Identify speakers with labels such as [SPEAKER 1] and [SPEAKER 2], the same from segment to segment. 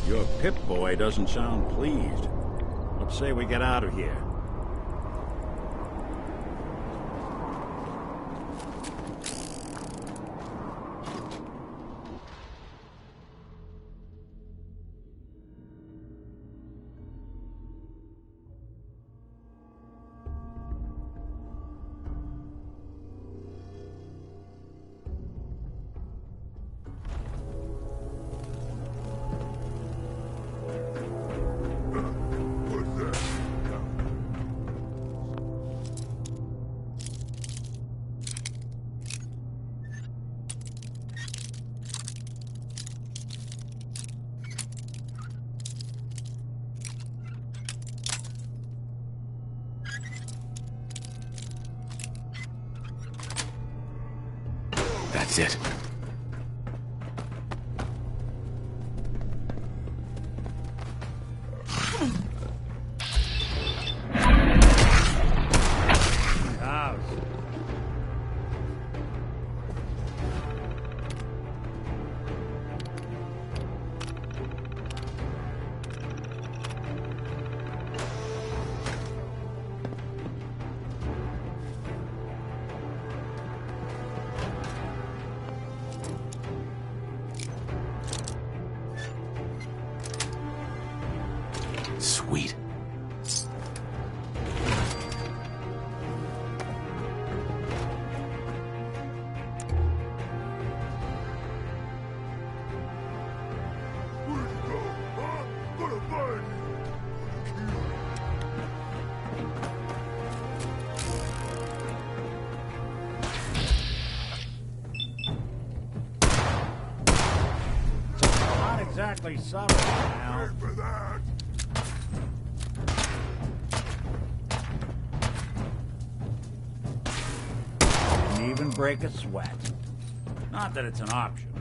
[SPEAKER 1] Your Pip-Boy doesn't sound pleased. Let's say we get out of here.
[SPEAKER 2] That's it. Sweet.
[SPEAKER 1] Not exactly subtle now.
[SPEAKER 3] For that.
[SPEAKER 1] Didn't even break a sweat. Not that it's an option.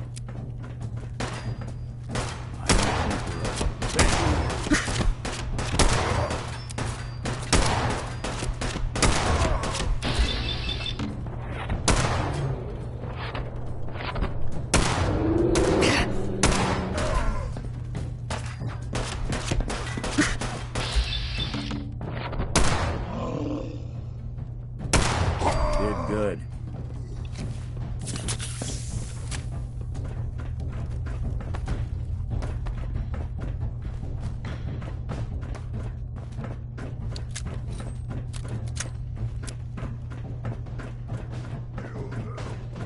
[SPEAKER 1] Did good.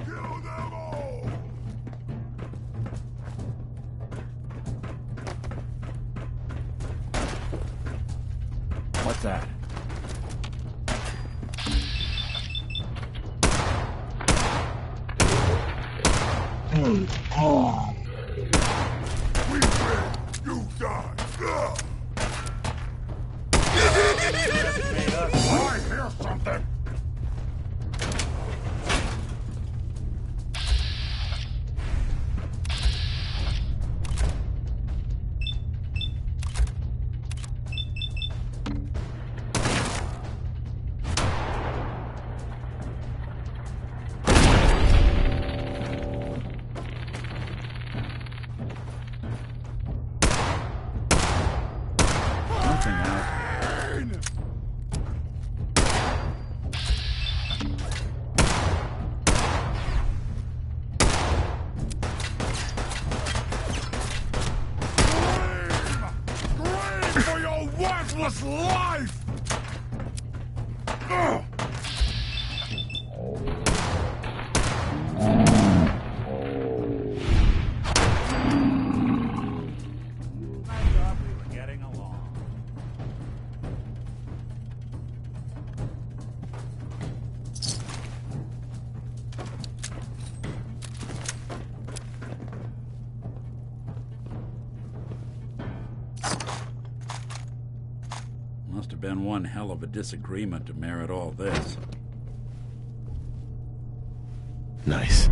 [SPEAKER 3] Kill them all!
[SPEAKER 1] What's that?
[SPEAKER 3] We win! You die! I hear something!
[SPEAKER 1] Something out.
[SPEAKER 3] Scream for your worthless life! Ugh.
[SPEAKER 1] I thought we were getting along. Must have been one hell of a disagreement to merit all this.
[SPEAKER 2] Nice.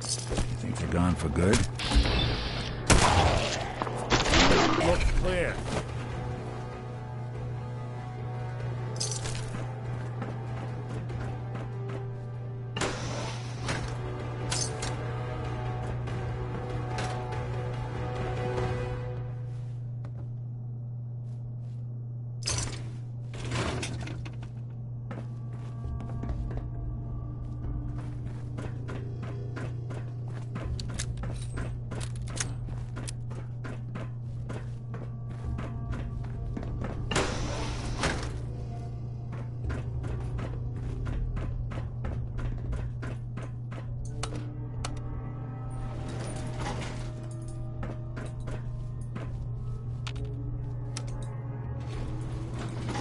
[SPEAKER 1] You think they're gone for good? Looks clear.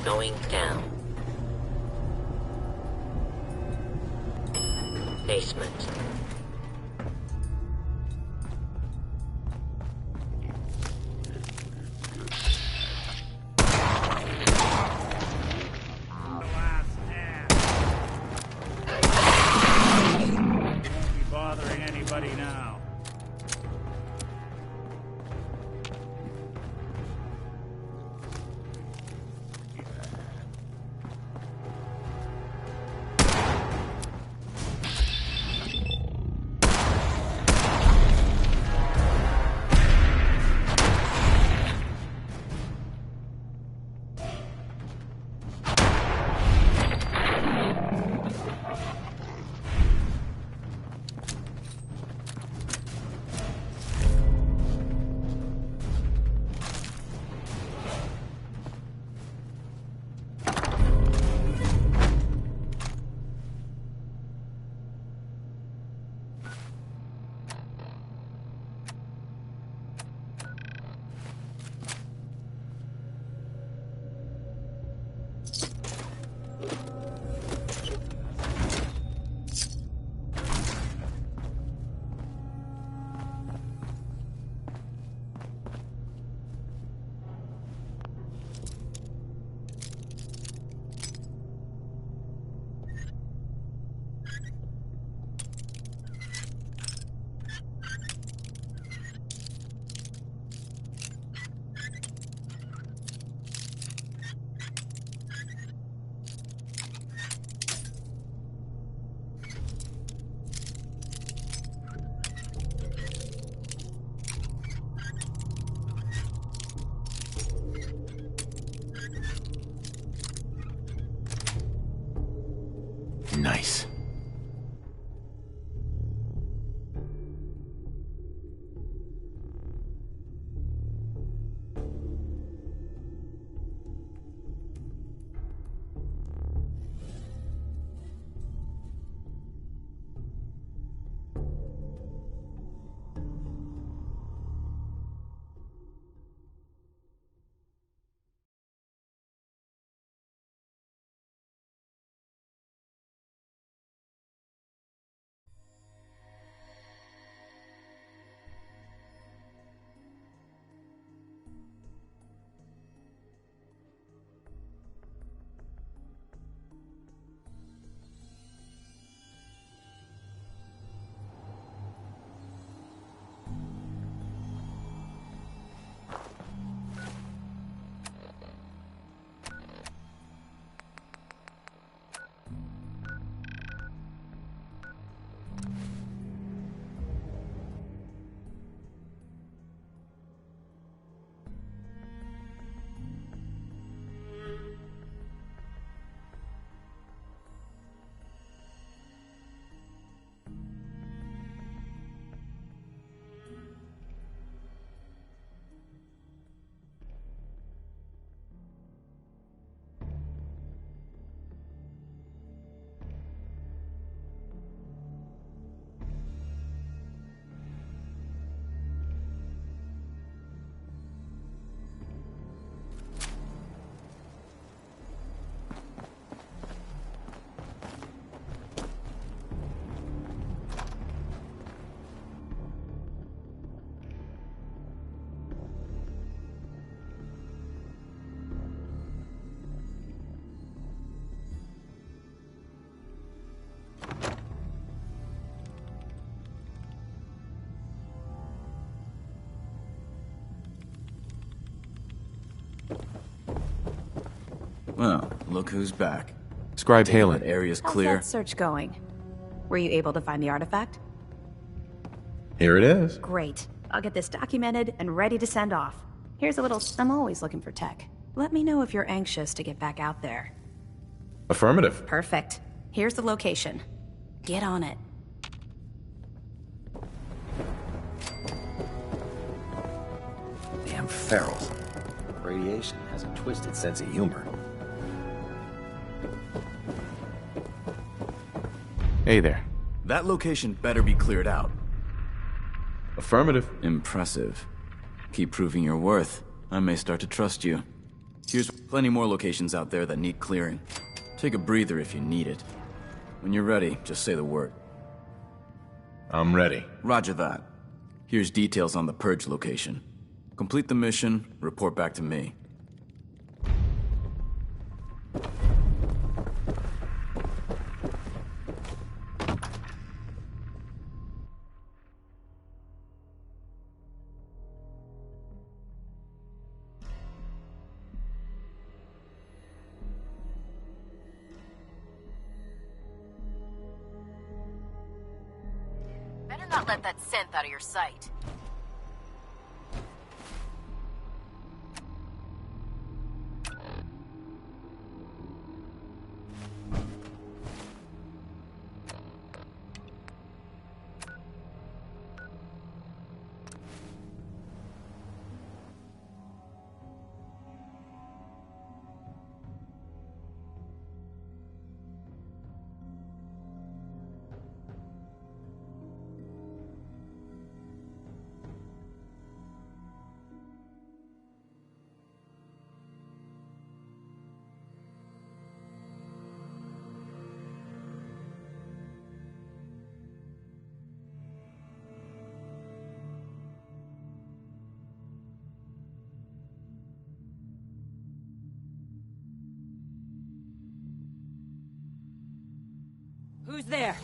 [SPEAKER 4] Going down. Basement.
[SPEAKER 1] The last stand. Won't be bothering anybody now.
[SPEAKER 2] Nice.
[SPEAKER 5] Oh, look who's back.
[SPEAKER 2] Scribe
[SPEAKER 5] That
[SPEAKER 2] Halen.
[SPEAKER 5] area's
[SPEAKER 6] How's
[SPEAKER 5] clear.
[SPEAKER 6] that search going? Were you able to find the artifact?
[SPEAKER 2] Here it is.
[SPEAKER 6] Great. I'll get this documented and ready to send off. Here's a little... I'm always looking for tech. Let me know if you're anxious to get back out there.
[SPEAKER 2] Affirmative.
[SPEAKER 6] Perfect. Here's the location. Get on it.
[SPEAKER 7] Damn ferals. Radiation has a twisted sense of humor.
[SPEAKER 2] Hey there.
[SPEAKER 5] That location better be cleared out.
[SPEAKER 2] Affirmative.
[SPEAKER 5] Impressive. Keep proving your worth. I may start to trust you. Here's plenty more locations out there that need clearing. Take a breather if you need it. When you're ready, just say the word.
[SPEAKER 2] I'm ready.
[SPEAKER 5] Roger that. Here's details on the Purge location. Complete the mission, report back to me.
[SPEAKER 8] Better not let that synth out of your sight.
[SPEAKER 6] Who's there?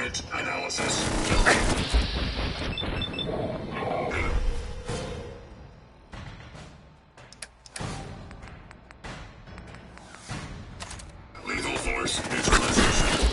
[SPEAKER 3] Unit analysis. Lethal force neutralization.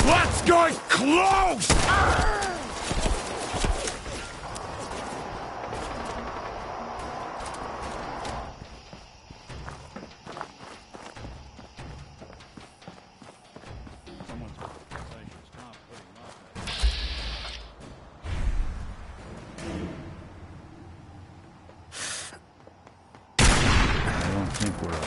[SPEAKER 3] Let's get close!
[SPEAKER 1] I don't think we're alone.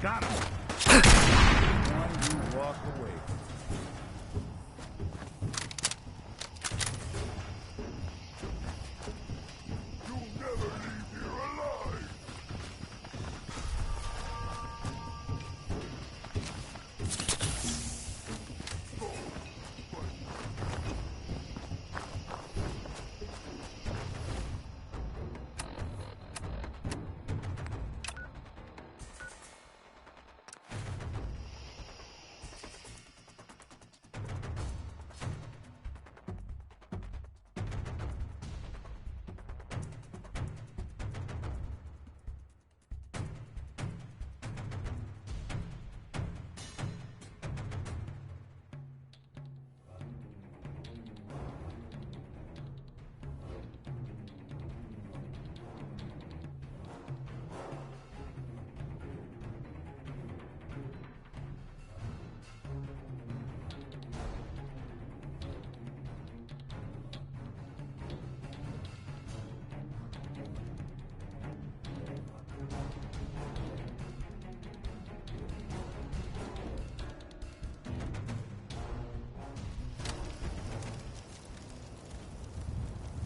[SPEAKER 1] Got him. One you walk away.
[SPEAKER 3] You'll never leave here alive!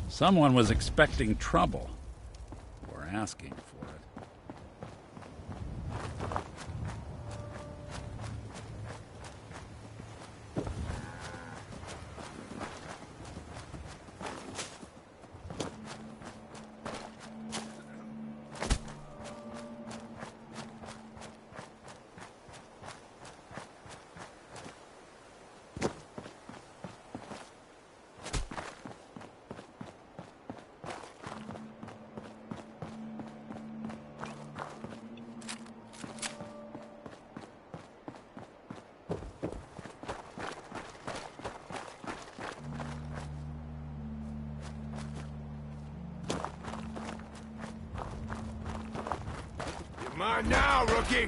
[SPEAKER 1] Someone was expecting trouble. Or asking for it.
[SPEAKER 3] on now, rookie!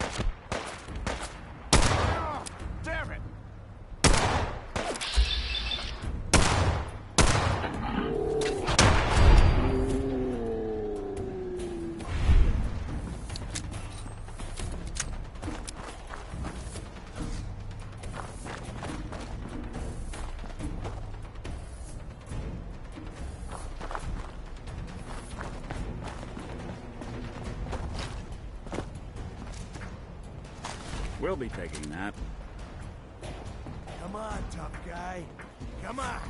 [SPEAKER 3] Damn it!
[SPEAKER 1] We'll be taking that.
[SPEAKER 3] Come on, tough guy. Come on!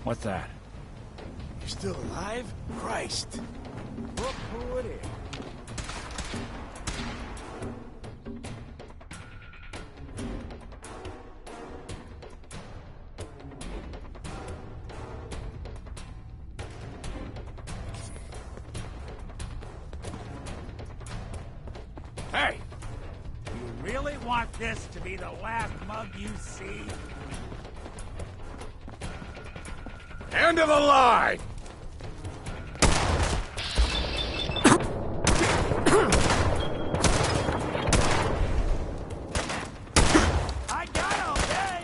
[SPEAKER 1] What's that?
[SPEAKER 3] You're still alive? Christ! Look who it is.
[SPEAKER 1] Hey! You really want this to be the last mug you see?
[SPEAKER 3] End of the line!
[SPEAKER 1] I got okay!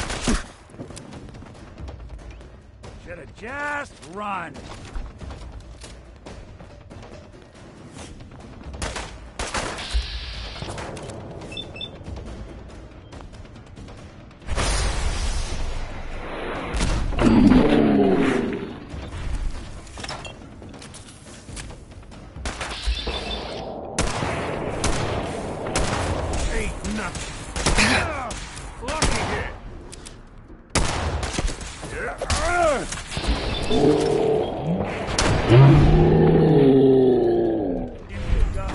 [SPEAKER 1] Should have just run.
[SPEAKER 3] Ain't nothing. Lucky hit.
[SPEAKER 1] In you go.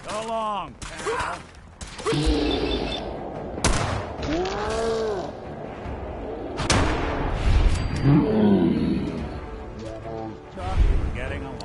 [SPEAKER 1] So long, pal. Chuck, we're getting along.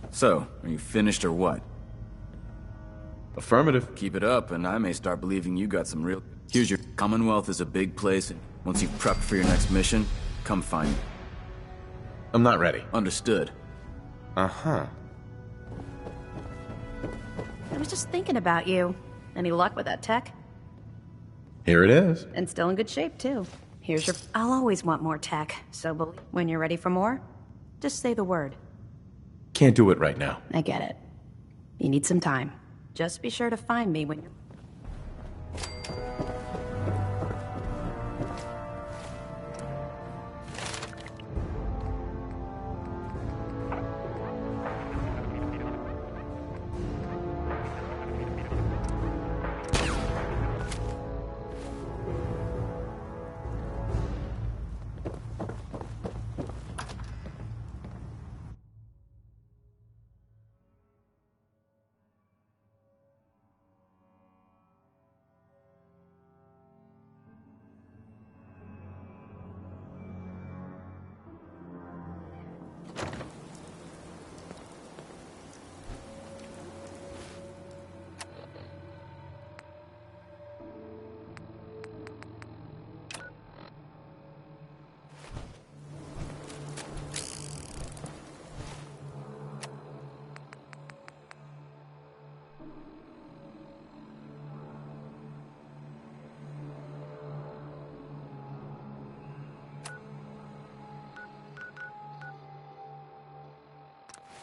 [SPEAKER 5] So, are you finished or what?
[SPEAKER 2] Affirmative.
[SPEAKER 5] Keep it up, and I may start believing you got some real... Here's your... Commonwealth is a big place, and once you've prepped for your next mission, come find me.
[SPEAKER 2] I'm not ready.
[SPEAKER 5] Understood.
[SPEAKER 2] Uh-huh.
[SPEAKER 6] I was just thinking about you. Any luck with that tech?
[SPEAKER 2] Here it is.
[SPEAKER 6] And still in good shape, too. Here's your... I'll always want more tech, so when you're ready for more, just say the word.
[SPEAKER 2] Can't do it right now.
[SPEAKER 6] I get it. You need some time. Just be sure to find me when you're...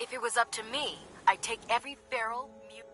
[SPEAKER 8] If it was up to me, I'd take every feral mutant.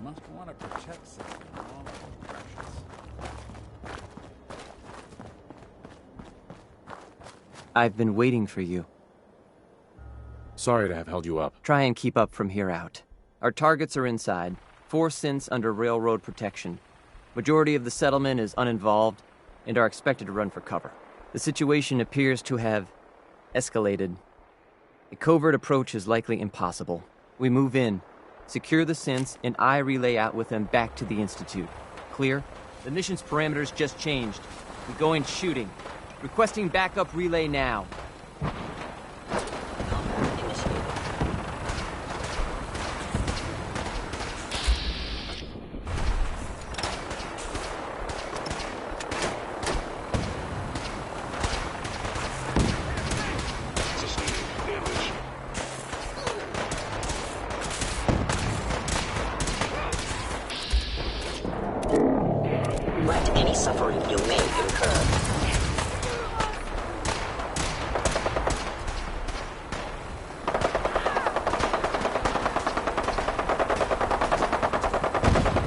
[SPEAKER 1] Must want to protect something all precious.
[SPEAKER 7] I've been waiting for you.
[SPEAKER 9] Sorry to have held you up.
[SPEAKER 7] Try and keep up from here out. Our targets are inside. 4 synths under railroad protection. Majority of the settlement is uninvolved and are expected to run for cover. The situation appears to have escalated. A covert approach is likely impossible. We move in, secure the synths, and I relay out with them back to the Institute. Clear? The mission's parameters just changed. We go in shooting. Requesting backup relay now.
[SPEAKER 4] Let any suffering you may incur.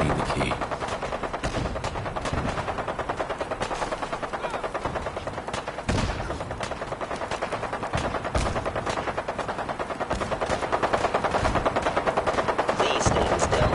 [SPEAKER 2] Need the key.
[SPEAKER 4] Please stand still.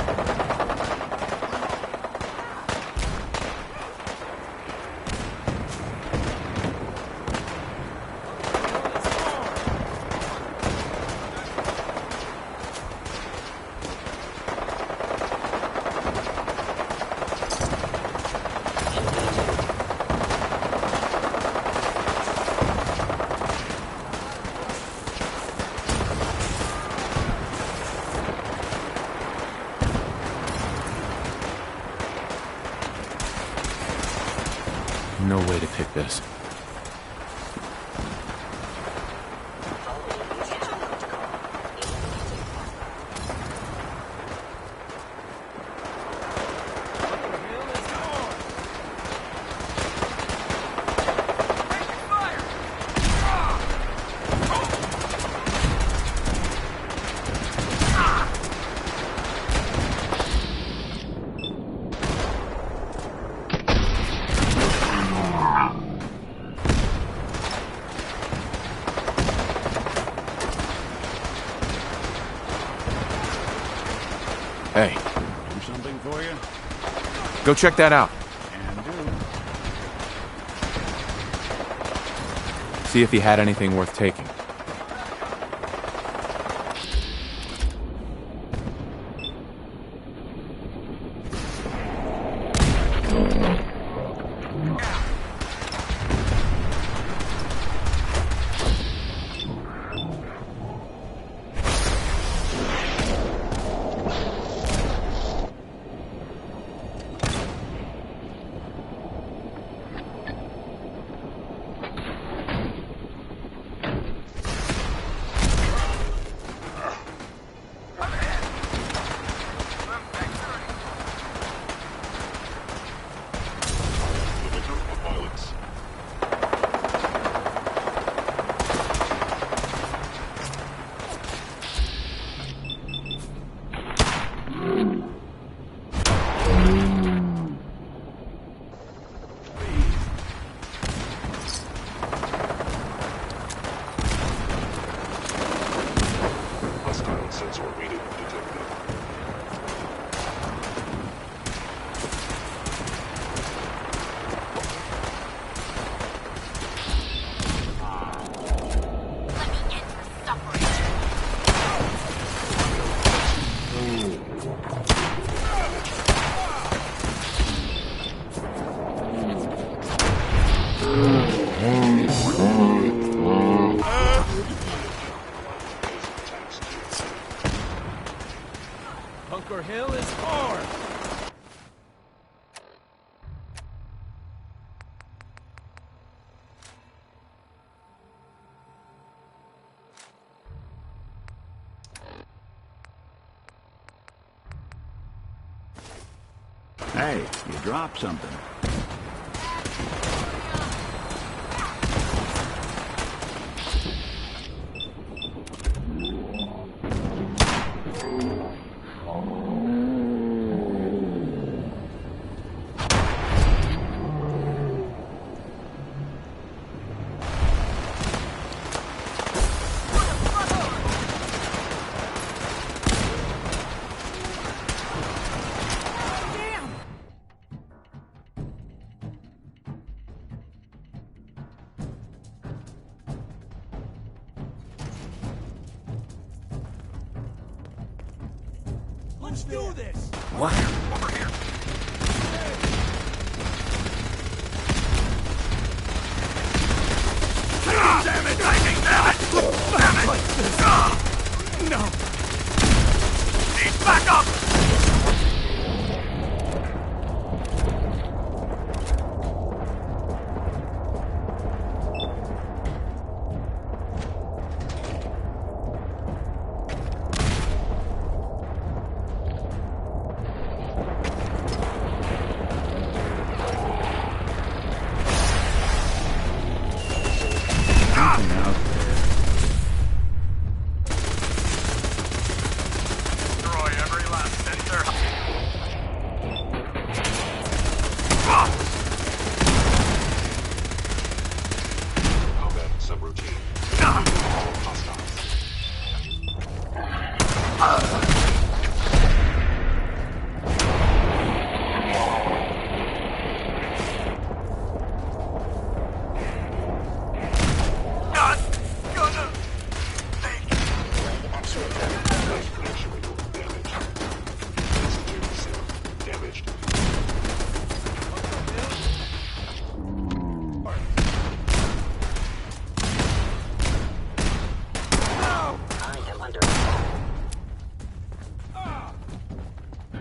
[SPEAKER 2] No way to pick this. Hey,
[SPEAKER 1] Do something for you?
[SPEAKER 2] go check that out.
[SPEAKER 1] Can do.
[SPEAKER 2] See if he had anything worth taking.
[SPEAKER 1] Bunker Hill is ours!
[SPEAKER 10] Hey, you dropped something.
[SPEAKER 1] Let's do this!
[SPEAKER 10] What?
[SPEAKER 1] Over here! Damn it! Damn it! No! Need backup!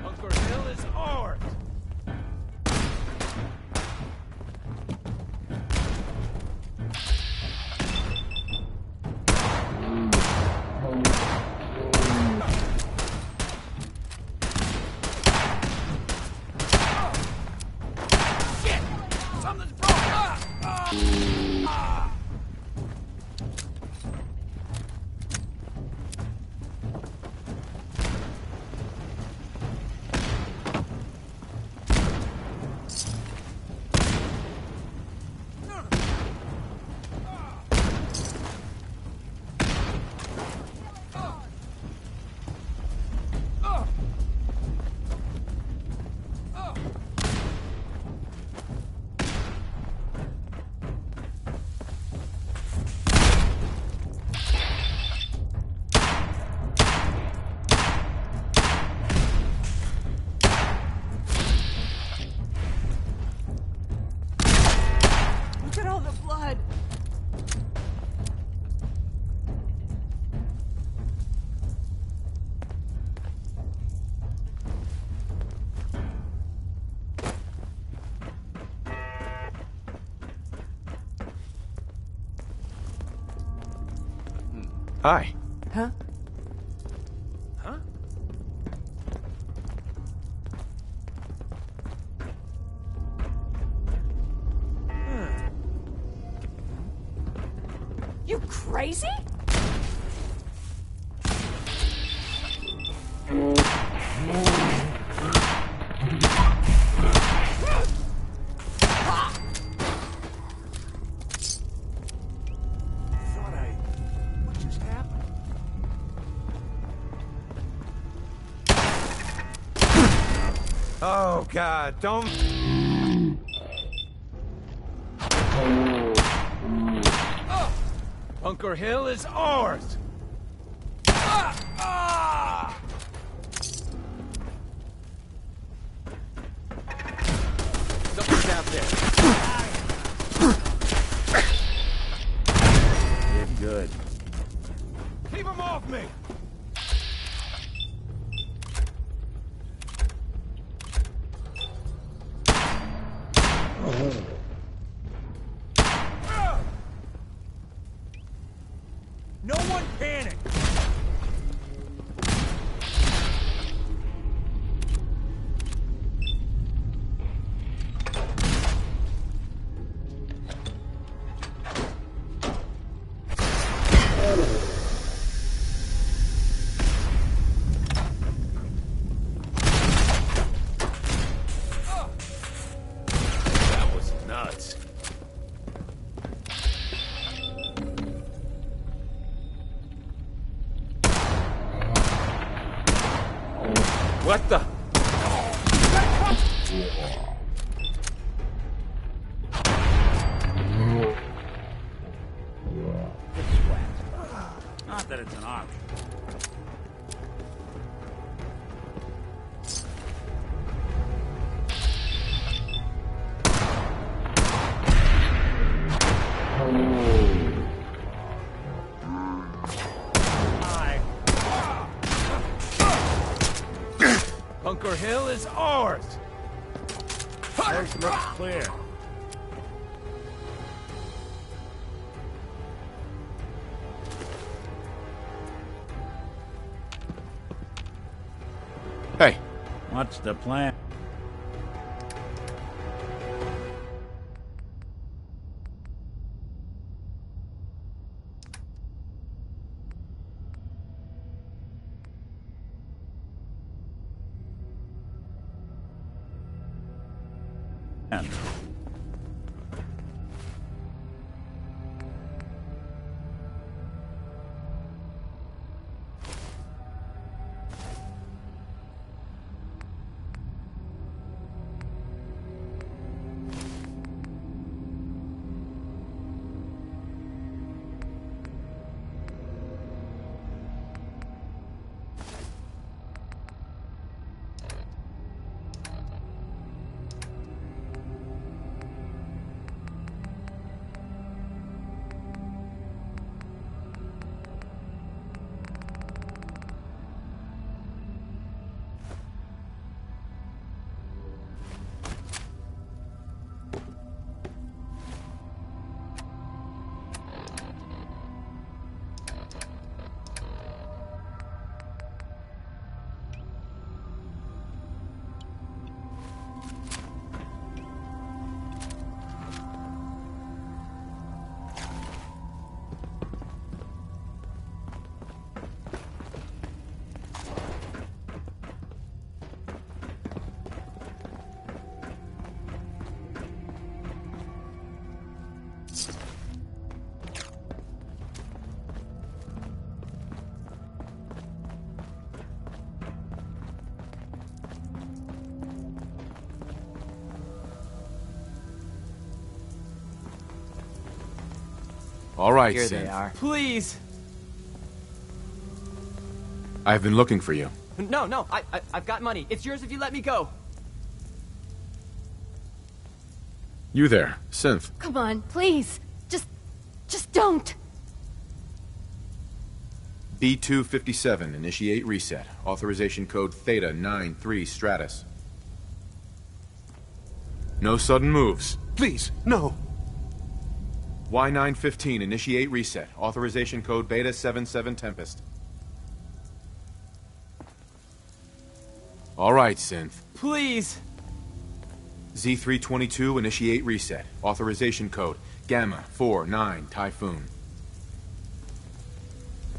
[SPEAKER 1] Bunker Hill is ours! Shit! Something's broken!
[SPEAKER 2] Hi.
[SPEAKER 11] Huh?
[SPEAKER 3] Huh?
[SPEAKER 11] You crazy?
[SPEAKER 3] What just happened?
[SPEAKER 1] Oh, God, don't...
[SPEAKER 3] Bunker Hill is ours! Something's out there. You're good. Keep him off me! No one panic! That was nuts. What the?
[SPEAKER 1] Not that it's an option.
[SPEAKER 3] Bunker Hill is ours!
[SPEAKER 1] Coast looks clear.
[SPEAKER 2] Hey.
[SPEAKER 1] What's the plan?
[SPEAKER 2] All right,
[SPEAKER 7] Here
[SPEAKER 2] Synth.
[SPEAKER 7] they are. Please!
[SPEAKER 2] I've been looking for you.
[SPEAKER 7] No, I've got money. It's yours if you let me go.
[SPEAKER 2] You there, Synth.
[SPEAKER 11] Come on, please. Just don't.
[SPEAKER 2] B257, initiate reset. Authorization code Theta 93 Stratus. No sudden moves.
[SPEAKER 9] Please, no.
[SPEAKER 2] Y915, initiate reset. Authorization code Beta 77 Tempest. All right, Synth.
[SPEAKER 7] Please!
[SPEAKER 2] Z322, initiate reset. Authorization code Gamma 49 Typhoon.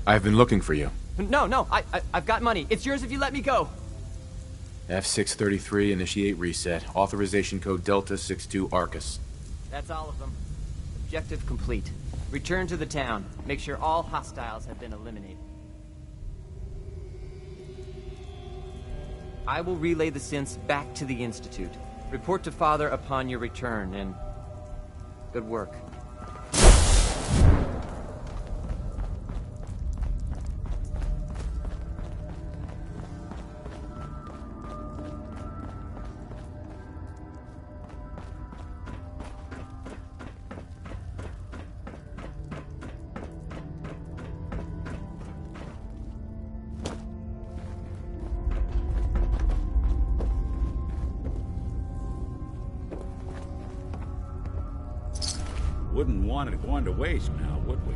[SPEAKER 2] I've been looking for you.
[SPEAKER 7] No, I've got money. It's yours if you let me go.
[SPEAKER 2] F633, initiate reset. Authorization code Delta 62 Arcus.
[SPEAKER 7] That's all of them. Objective complete. Return to the town. Make sure all hostiles have been eliminated. I will relay the synths back to the Institute. Report to Father upon your return, and good work.
[SPEAKER 10] Wouldn't want it going to waste now, would we?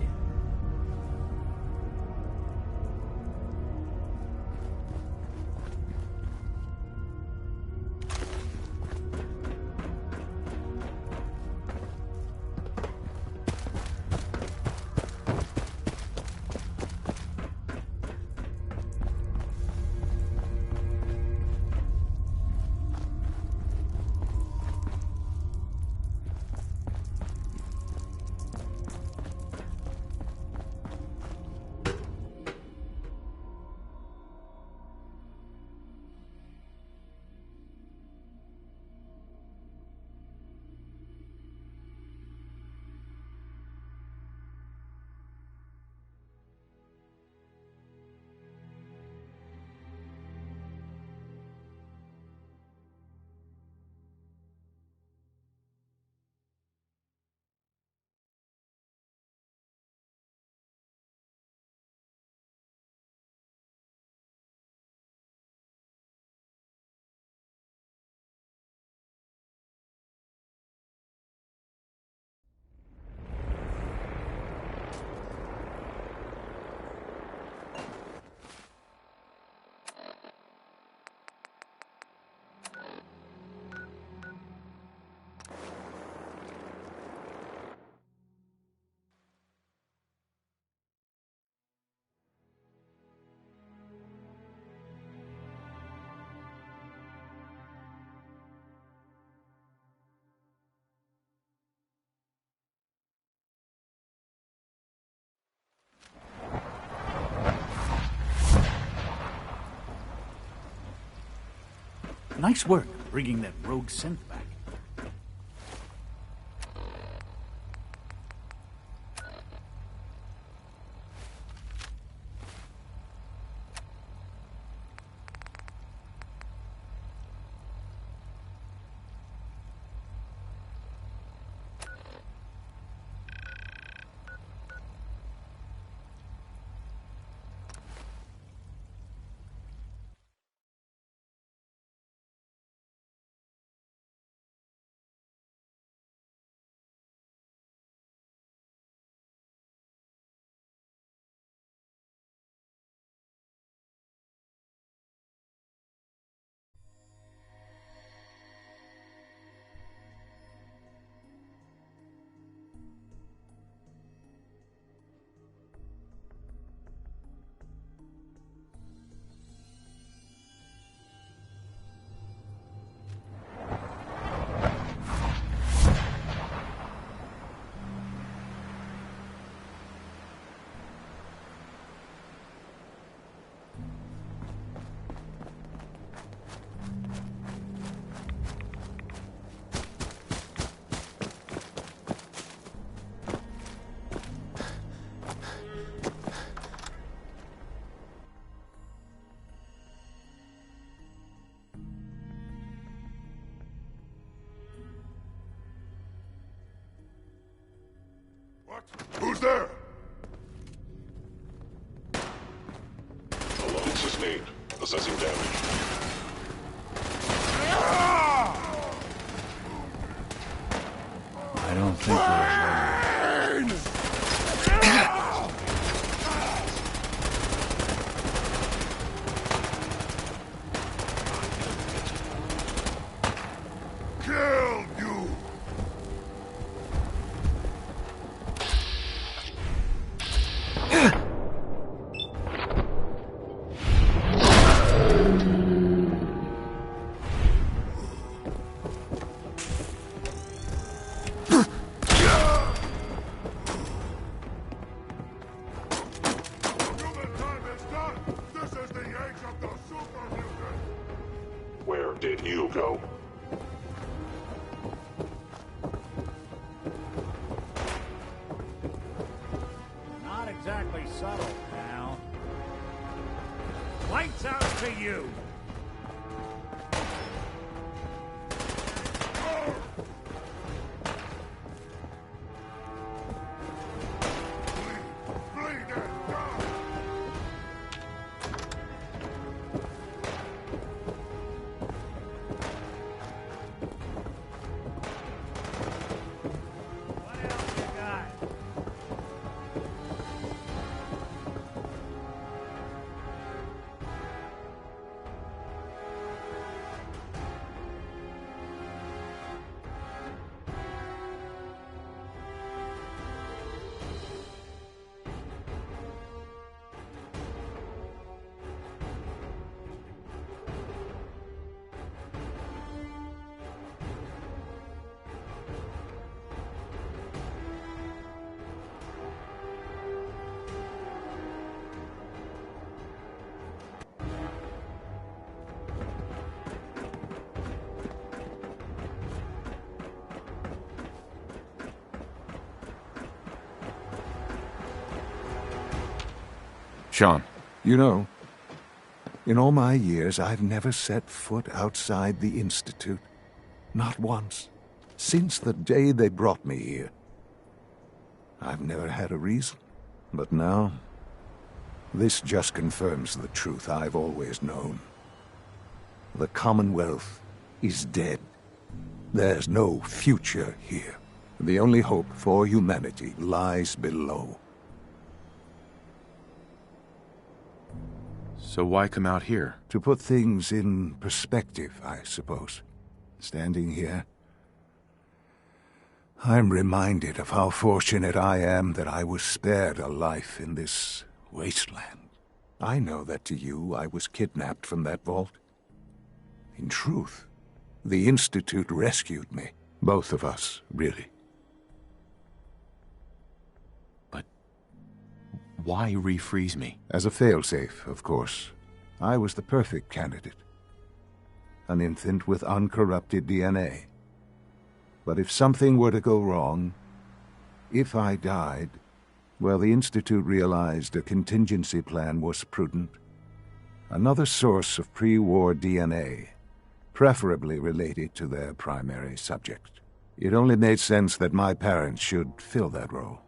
[SPEAKER 3] Nice work bringing that rogue synth back.
[SPEAKER 12] Who's there? Alarm sustained. Assessing damage.
[SPEAKER 10] I don't think we're alone.
[SPEAKER 12] did Hugo.
[SPEAKER 1] Not exactly subtle, pal. Lights out to you!
[SPEAKER 2] Sean.
[SPEAKER 13] You know, in all my years, I've never set foot outside the Institute. Not once. Since the day they brought me here. I've never had a reason. But now, this just confirms the truth I've always known. The Commonwealth is dead. There's no future here. The only hope for humanity lies below.
[SPEAKER 2] So why come out here?
[SPEAKER 13] To put things in perspective, I suppose. Standing here, I'm reminded of how fortunate I am that I was spared a life in this wasteland. I know that to you, I was kidnapped from that vault. In truth, the Institute rescued me. Both of us, really.
[SPEAKER 2] But why refreeze me?
[SPEAKER 13] As a failsafe, of course. I was the perfect candidate. An infant with uncorrupted DNA. But if something were to go wrong, if I died, well, the Institute realized a contingency plan was prudent. Another source of pre-war DNA, preferably related to their primary subject. It only made sense that my parents should fill that role.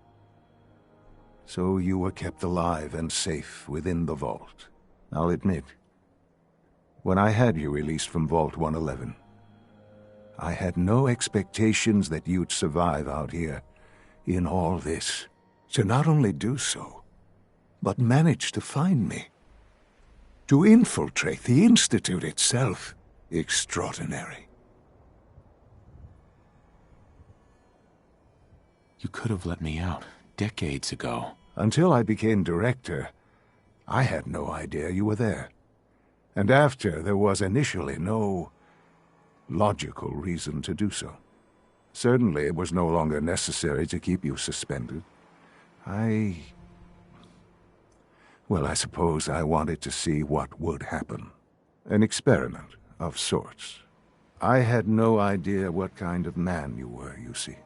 [SPEAKER 13] So you were kept alive and safe within the vault. I'll admit, when I had you released from Vault 111, I had no expectations that you'd survive out here in all this. To not only do so, but manage to find me. To infiltrate the Institute itself. Extraordinary.
[SPEAKER 2] You could have let me out decades ago.
[SPEAKER 13] Until I became director, I had no idea you were there. And after, there was initially no logical reason to do so. Certainly, it was no longer necessary to keep you suspended. Well, I suppose I wanted to see what would happen. An experiment of sorts. I had no idea what kind of man you were, you see.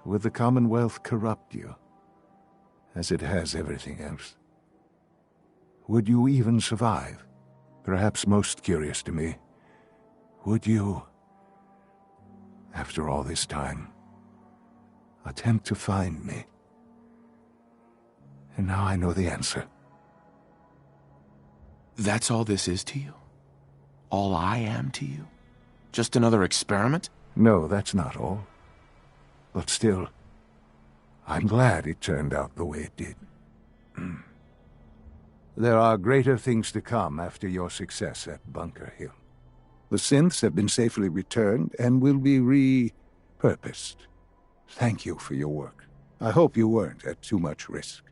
[SPEAKER 13] Would the Commonwealth corrupt you, as it has everything else? Would you even survive? Perhaps most curious to me, would you, after all this time, attempt to find me? And now I know the answer.
[SPEAKER 2] That's all this is to you? All I am to you? Just another experiment?
[SPEAKER 13] No, that's not all. But still, I'm glad it turned out the way it did. There are greater things to come after your success at Bunker Hill. The synths have been safely returned and will be repurposed. Thank you for your work. I hope you weren't at too much risk.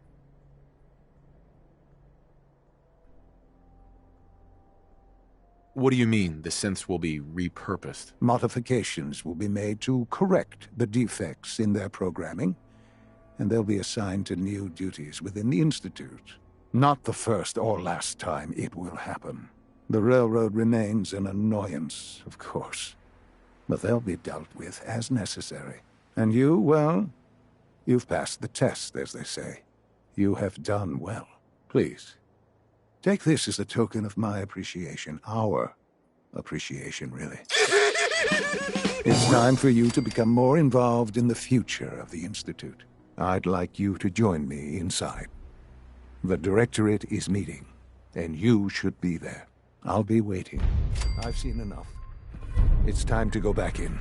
[SPEAKER 2] What do you mean, the synths will be repurposed?
[SPEAKER 13] Modifications will be made to correct the defects in their programming, and they'll be assigned to new duties within the Institute. Not the first or last time it will happen. The railroad remains an annoyance, of course. But they'll be dealt with as necessary. And you, well, you've passed the test, as they say. You have done well. Please, take this as a token of my appreciation. Our appreciation, really. It's time for you to become more involved in the future of the Institute. I'd like you to join me inside. The Directorate is meeting, and you should be there. I'll be waiting. I've seen enough. It's time to go back in.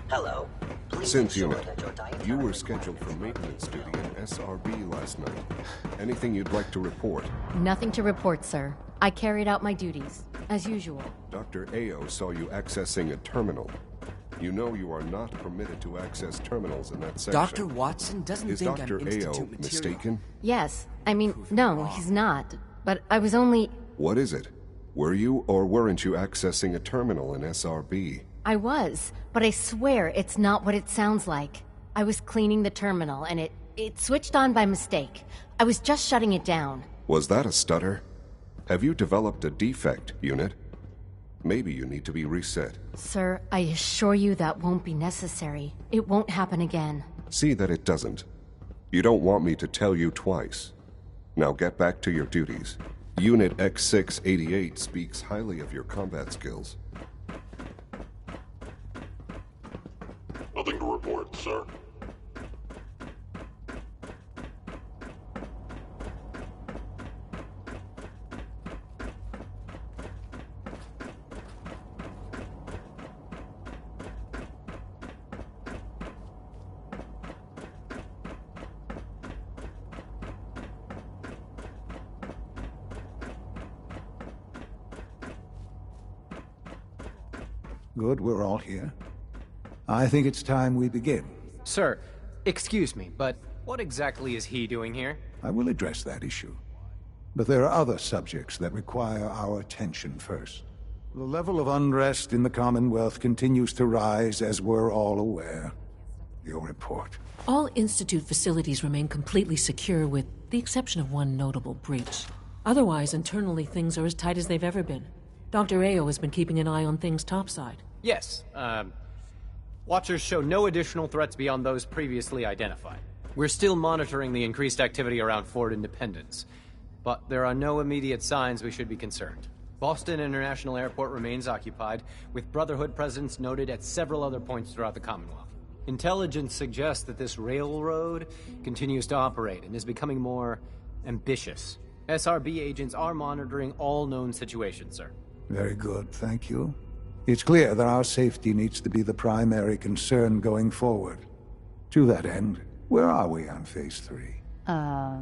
[SPEAKER 4] Hello.
[SPEAKER 12] Synth Unit, you were scheduled for maintenance duty in SRB last night. Anything you'd like to report?
[SPEAKER 11] Nothing to report, sir. I carried out my duties, as usual.
[SPEAKER 12] Dr. Ayo saw you accessing a terminal. You know you are not permitted to access terminals in that section.
[SPEAKER 14] Dr. Watson doesn't
[SPEAKER 12] Is
[SPEAKER 14] think
[SPEAKER 12] Dr.
[SPEAKER 14] I'm Institute
[SPEAKER 12] Ayo
[SPEAKER 14] material.
[SPEAKER 12] mistaken?
[SPEAKER 11] Yes. I mean, no, he's not. But I was only...
[SPEAKER 12] What is it? Were you or weren't you accessing a terminal in SRB?
[SPEAKER 11] I was, but I swear it's not what it sounds like. I was cleaning the terminal, and it switched on by mistake. I was just shutting it down.
[SPEAKER 12] Was that a stutter? Have you developed a defect, Unit? Maybe you need to be reset.
[SPEAKER 11] Sir, I assure you that won't be necessary. It won't happen again.
[SPEAKER 12] See that it doesn't. You don't want me to tell you twice. Now get back to your duties. Unit X688 speaks highly of your combat skills. Nothing to report, sir.
[SPEAKER 13] Good, we're all here. I think it's time we begin.
[SPEAKER 15] Sir, excuse me, but what exactly is he doing here?
[SPEAKER 13] I will address that issue. But there are other subjects that require our attention first. The level of unrest in the Commonwealth continues to rise, as we're all aware. Your report.
[SPEAKER 16] All Institute facilities remain completely secure, with the exception of one notable breach. Otherwise, internally, things are as tight as they've ever been. Dr. Ayo has been keeping an eye on things topside.
[SPEAKER 15] Yes, Watchers show no additional threats beyond those previously identified. We're still monitoring the increased activity around Fort Independence, but there are no immediate signs we should be concerned. Boston International Airport remains occupied, with Brotherhood presence noted at several other points throughout the Commonwealth. Intelligence suggests that this railroad continues to operate and is becoming more ambitious. SRB agents are monitoring all known situations, sir.
[SPEAKER 13] Very good, thank you. It's clear that our safety needs to be the primary concern going forward. To that end, where are we on Phase 3?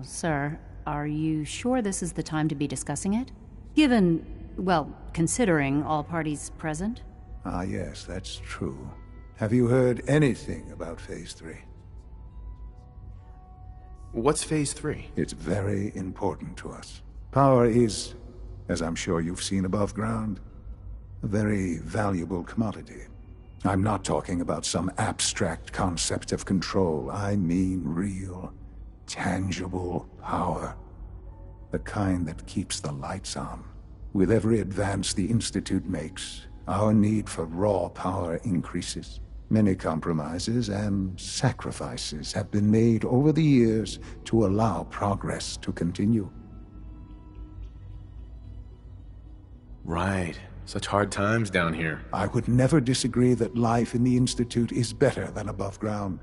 [SPEAKER 17] Sir, are you sure this is the time to be discussing it? Given, well, considering all parties present?
[SPEAKER 13] Ah, yes, that's true. Have you heard anything about Phase 3?
[SPEAKER 2] What's Phase 3?
[SPEAKER 13] It's very important to us. Power is, as I'm sure you've seen above ground, a very valuable commodity. I'm not talking about some abstract concept of control. I mean real, tangible power. The kind that keeps the lights on. With every advance the Institute makes, our need for raw power increases. Many compromises and sacrifices have been made over the years to allow progress to continue.
[SPEAKER 2] Right.
[SPEAKER 9] Such hard times down here.
[SPEAKER 13] I would never disagree that life in the Institute is better than above ground.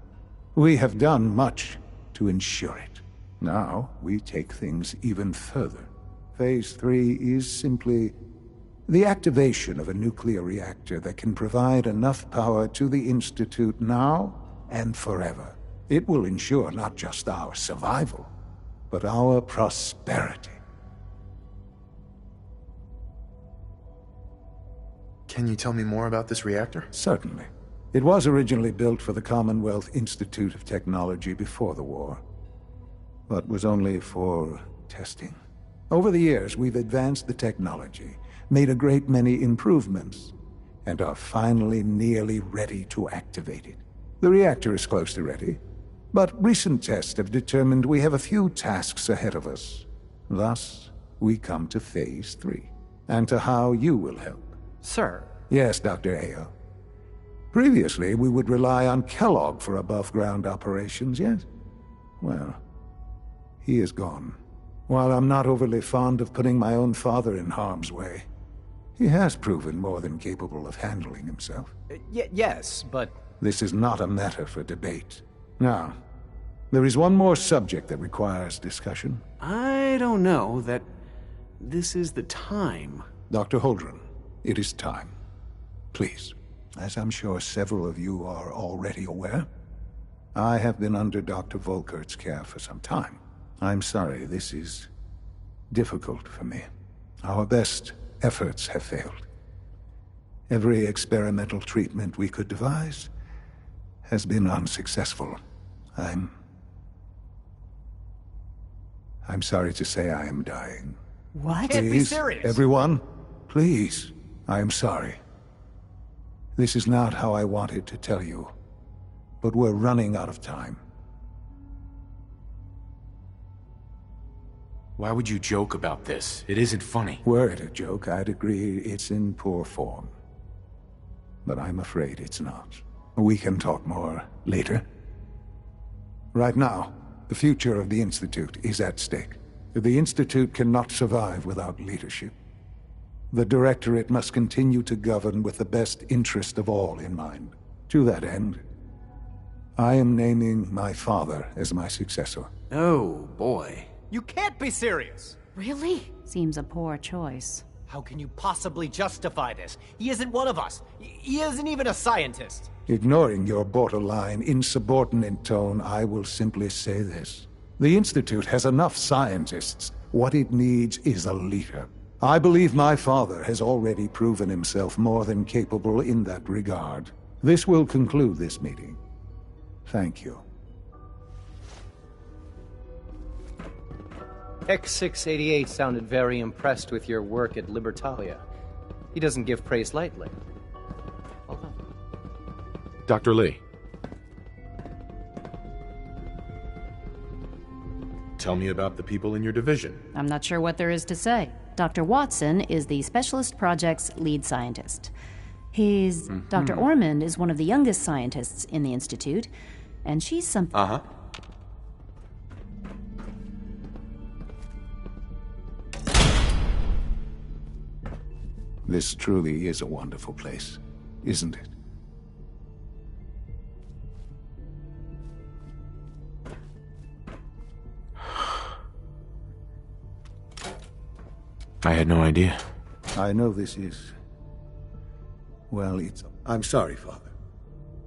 [SPEAKER 13] We have done much to ensure it. Now, we take things even further. Phase 3 is simply the activation of a nuclear reactor that can provide enough power to the Institute now and forever. It will ensure not just our survival, but our prosperity.
[SPEAKER 2] Can you tell me more about this reactor?
[SPEAKER 13] Certainly. It was originally built for the Commonwealth Institute of Technology before the war, but was only for testing. Over the years, we've advanced the technology, made a great many improvements, and are finally nearly ready to activate it. The reactor is close to ready, but recent tests have determined we have a few tasks ahead of us. Thus, we come to Phase 3, and to how you will help.
[SPEAKER 15] Sir?
[SPEAKER 13] Yes, Dr. Ayo. Previously, we would rely on Kellogg for above-ground operations, yes? Well, he is gone. While I'm not overly fond of putting my own father in harm's way, he has proven more than capable of handling himself.
[SPEAKER 15] Yes, but...
[SPEAKER 13] This is not a matter for debate. Now, there is one more subject that requires discussion.
[SPEAKER 2] I don't know that this is the time.
[SPEAKER 13] Dr. Holdren, it is time. Please, as I'm sure several of you are already aware, I have been under Dr. Volkert's care for some time. I'm sorry, this is difficult for me. Our best efforts have failed. Every experimental treatment we could devise has been unsuccessful. I'm sorry to say I am dying.
[SPEAKER 17] What?
[SPEAKER 15] Can't be serious.
[SPEAKER 13] Everyone, please, I am sorry. This is not how I wanted to tell you, but we're running out of time.
[SPEAKER 2] Why would you joke about this? It isn't funny.
[SPEAKER 13] Were it a joke, I'd agree it's in poor form. But I'm afraid it's not. We can talk more later. Right now, the future of the Institute is at stake. The Institute cannot survive without leadership. The Directorate must continue to govern with the best interest of all in mind. To that end, I am naming my father as my successor.
[SPEAKER 2] Oh, boy.
[SPEAKER 15] You can't be serious!
[SPEAKER 17] Really? Seems a poor choice.
[SPEAKER 15] How can you possibly justify this? He isn't one of us. He isn't even a scientist.
[SPEAKER 13] Ignoring your borderline, insubordinate tone, I will simply say this. The Institute has enough scientists. What it needs is a leader. I believe my father has already proven himself more than capable in that regard. This will conclude this meeting. Thank you.
[SPEAKER 15] X688 sounded very impressed with your work at Libertalia. He doesn't give praise lightly. Hold on.
[SPEAKER 9] Dr. Lee. Tell me about the people in your division.
[SPEAKER 17] I'm not sure what there is to say. Dr. Watson is the Specialist Project's lead scientist. Dr. Ormond is one of the youngest scientists in the Institute, and she's some...
[SPEAKER 13] This truly is a wonderful place, isn't it?
[SPEAKER 2] I had no idea.
[SPEAKER 13] I know this is... Well, I'm sorry, Father.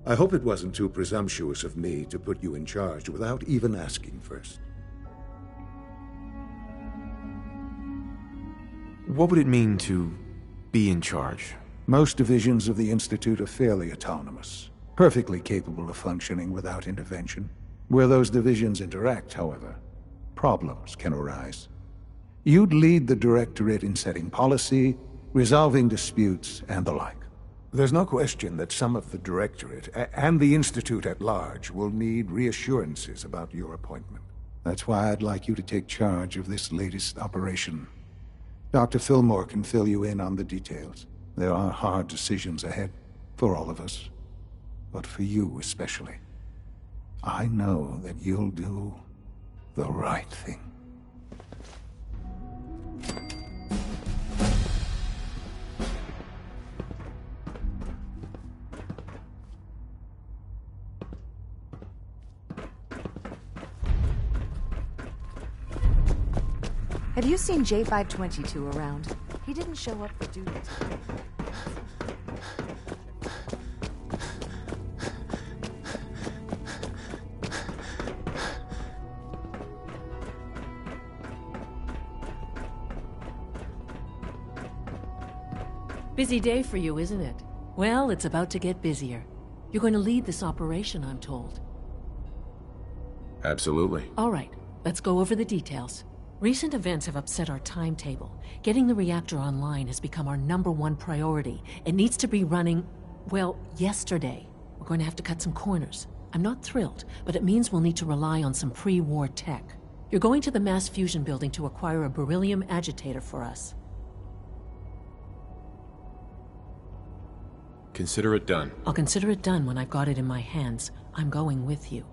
[SPEAKER 13] I hope it wasn't too presumptuous of me to put you in charge without even asking first.
[SPEAKER 2] What would it mean to be in charge?
[SPEAKER 13] Most divisions of the Institute are fairly autonomous, perfectly capable of functioning without intervention. Where those divisions interact, however, problems can arise. You'd lead the Directorate in setting policy, resolving disputes, and the like. There's no question that some of the Directorate, and the Institute at large, will need reassurances about your appointment. That's why I'd like you to take charge of this latest operation. Dr. Fillmore can fill you in on the details. There are hard decisions ahead, for all of us. But for you especially. I know that you'll do the right thing.
[SPEAKER 14] Have you seen J522 around? He didn't show up for duty.
[SPEAKER 16] Busy day for you, isn't it? Well, it's about to get busier. You're going to lead this operation, I'm told.
[SPEAKER 2] Absolutely.
[SPEAKER 16] All right, let's go over the details. Recent events have upset our timetable. Getting the reactor online has become our #1 priority. It needs to be running, well, yesterday. We're going to have to cut some corners. I'm not thrilled, but it means we'll need to rely on some pre-war tech. You're going to the mass fusion building to acquire a beryllium agitator for us.
[SPEAKER 2] Consider it done.
[SPEAKER 16] I'll consider it done when I've got it in my hands. I'm going with you.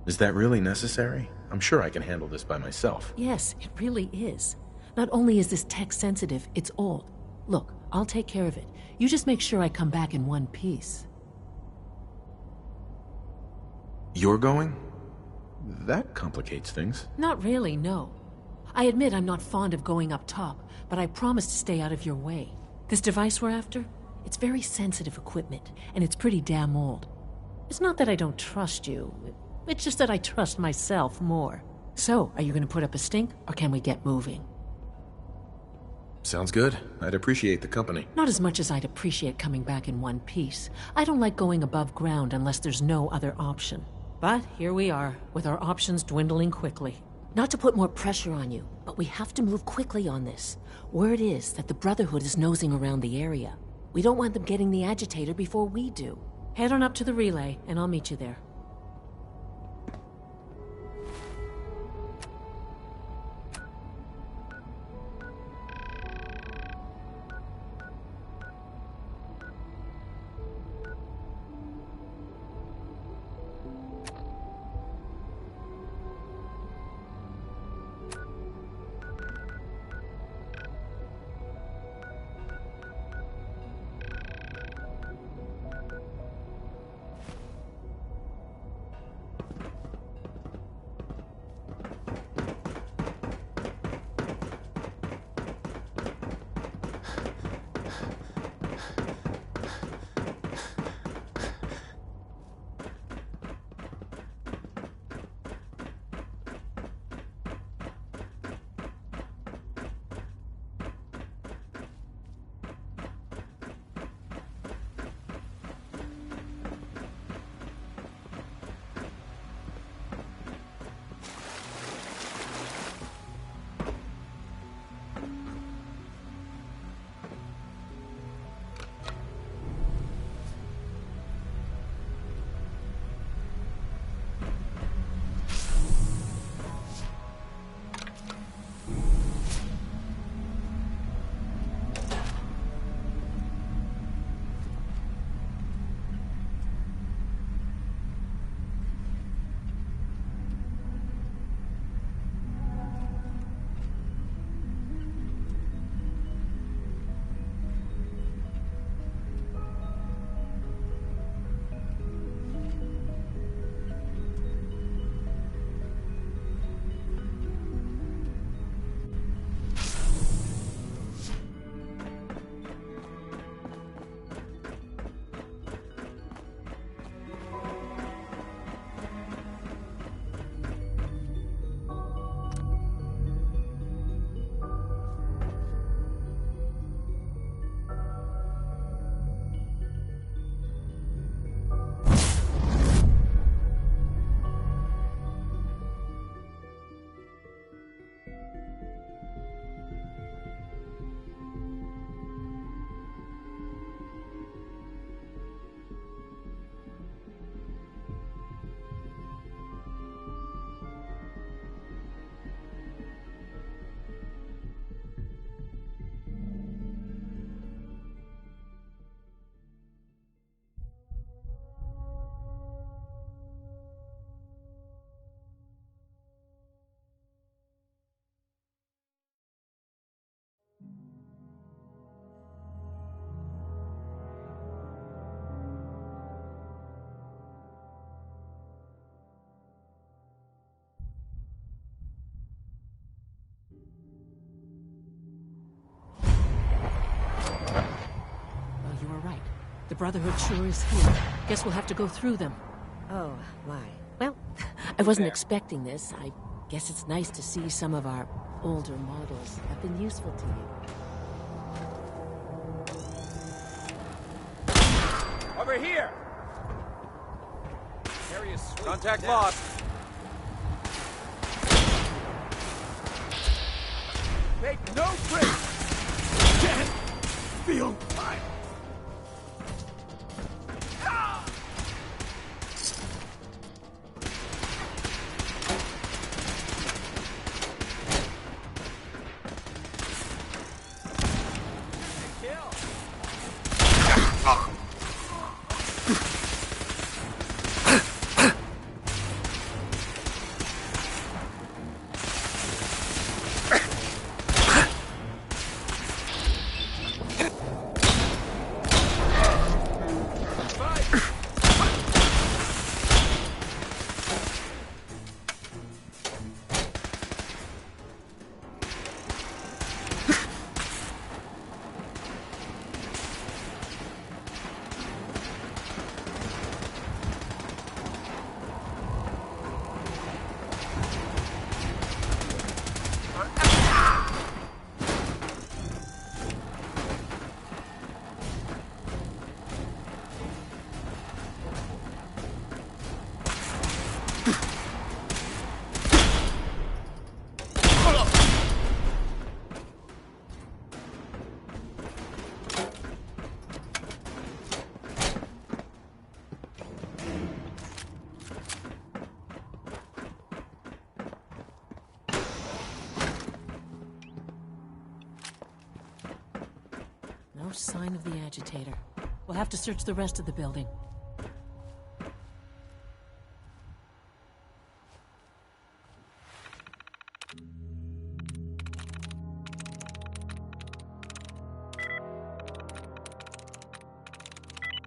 [SPEAKER 2] Is that really necessary? I'm sure I can handle this by myself.
[SPEAKER 16] Yes, it really is. Not only is this tech sensitive, it's old. Look, I'll take care of it. You just make sure I come back in one piece.
[SPEAKER 2] You're going? That complicates things.
[SPEAKER 16] Not really, no. I admit I'm not fond of going up top, but I promise to stay out of your way. This device we're after? It's very sensitive equipment, and it's pretty damn old. It's not that I don't trust you. It's just that I trust myself more. So, are you going to put up a stink, or can we get moving?
[SPEAKER 2] Sounds good. I'd appreciate the company.
[SPEAKER 16] Not as much as I'd appreciate coming back in one piece. I don't like going above ground unless there's no other option. But here we are, with our options dwindling quickly. Not to put more pressure on you, but we have to move quickly on this. Word is that the Brotherhood is nosing around the area. We don't want them getting the agitator before we do. Head on up to the relay, and I'll meet you there. The Brotherhood sure is here. Guess we'll have to go through them.
[SPEAKER 14] Oh, my.
[SPEAKER 16] Well, I wasn't expecting this. I guess it's nice to see some of our older models have been useful to you.
[SPEAKER 1] Over here! Contact lost. Make no tricks! Can't feel fine.
[SPEAKER 16] No sign of the agitator. We'll have to search the rest of the building.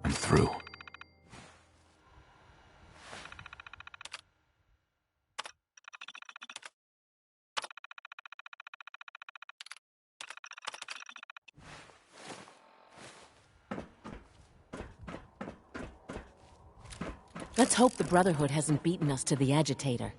[SPEAKER 2] I'm through.
[SPEAKER 16] Let's hope the Brotherhood hasn't beaten us to the agitator.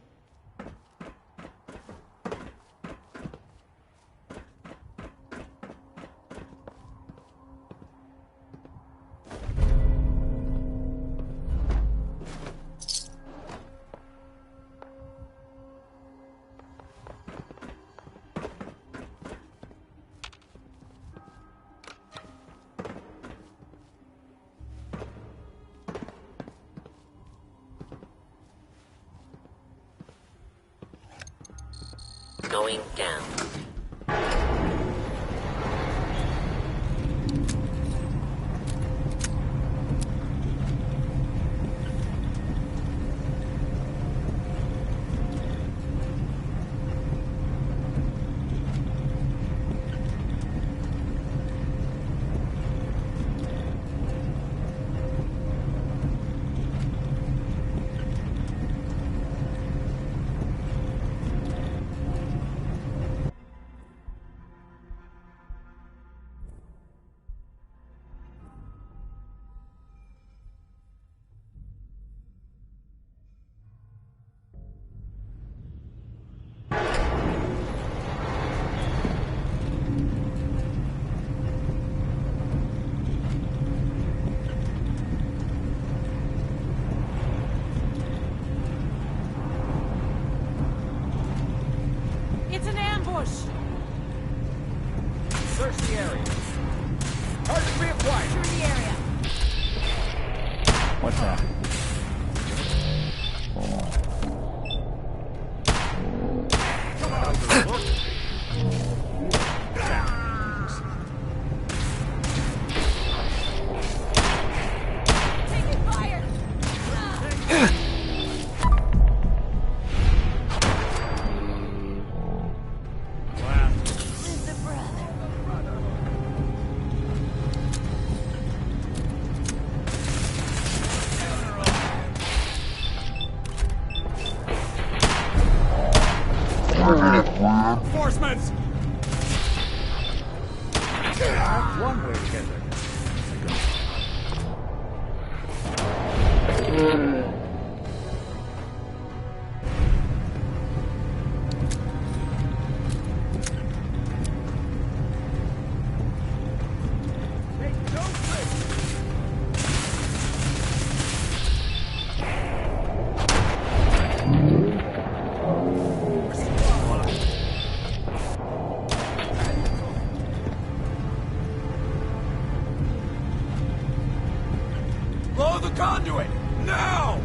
[SPEAKER 4] Going down.
[SPEAKER 16] It's an ambush!
[SPEAKER 1] Search the area. Target reacquired.
[SPEAKER 16] Secure the area.
[SPEAKER 2] What's that?
[SPEAKER 16] Taking fire!
[SPEAKER 1] Reinforcements! One way to get there. Blow the conduit! Now!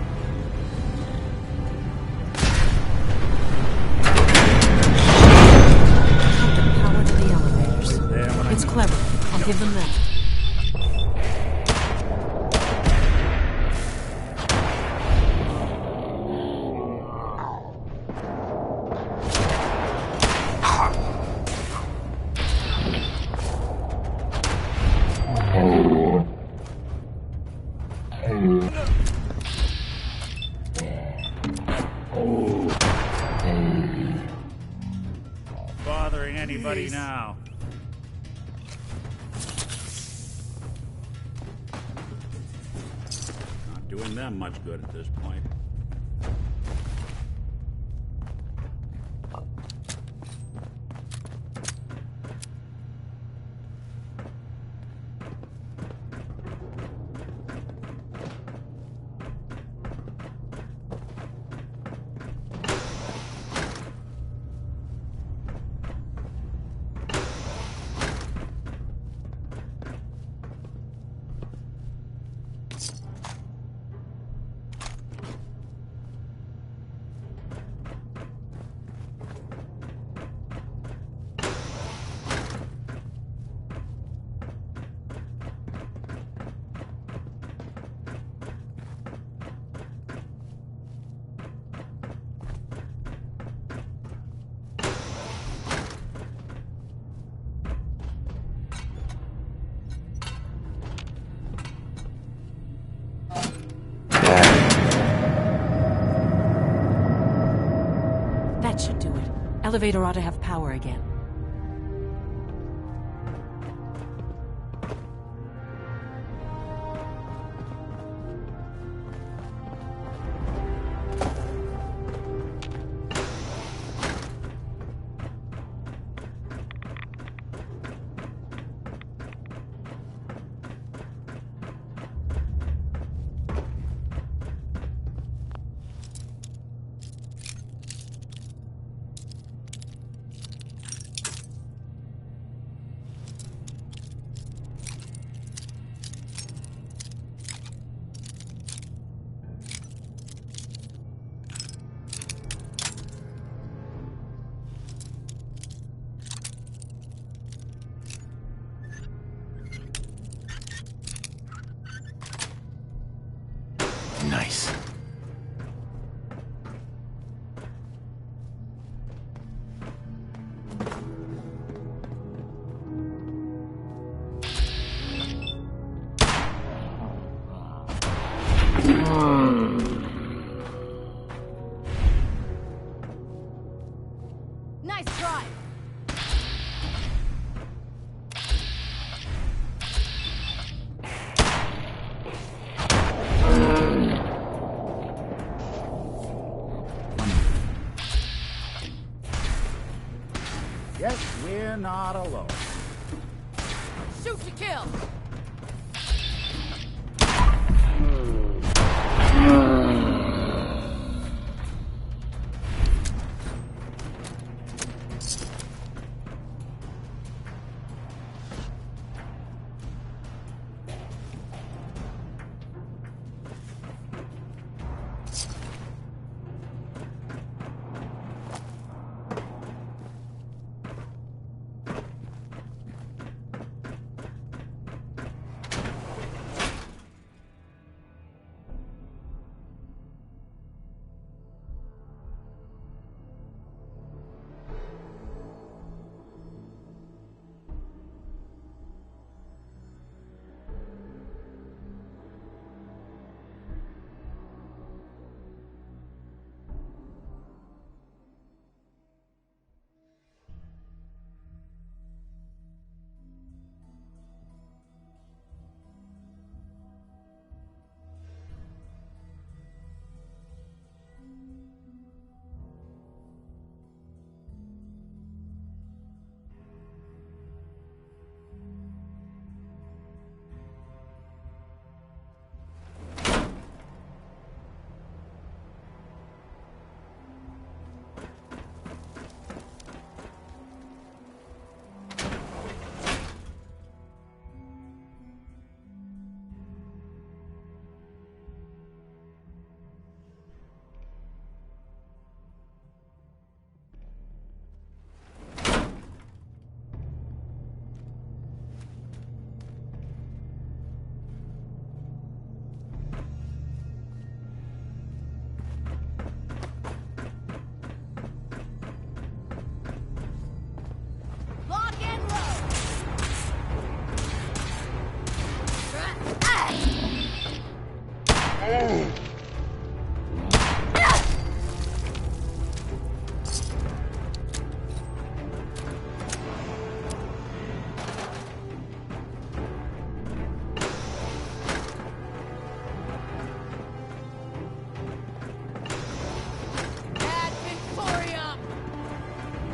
[SPEAKER 16] Power to the elevators. It's clever. I'll give them that.
[SPEAKER 1] Bothering anybody now?
[SPEAKER 10] Not doing them much good at this point.
[SPEAKER 16] That should do it. Elevator ought to have power again.
[SPEAKER 2] Nice.
[SPEAKER 11] Nice try.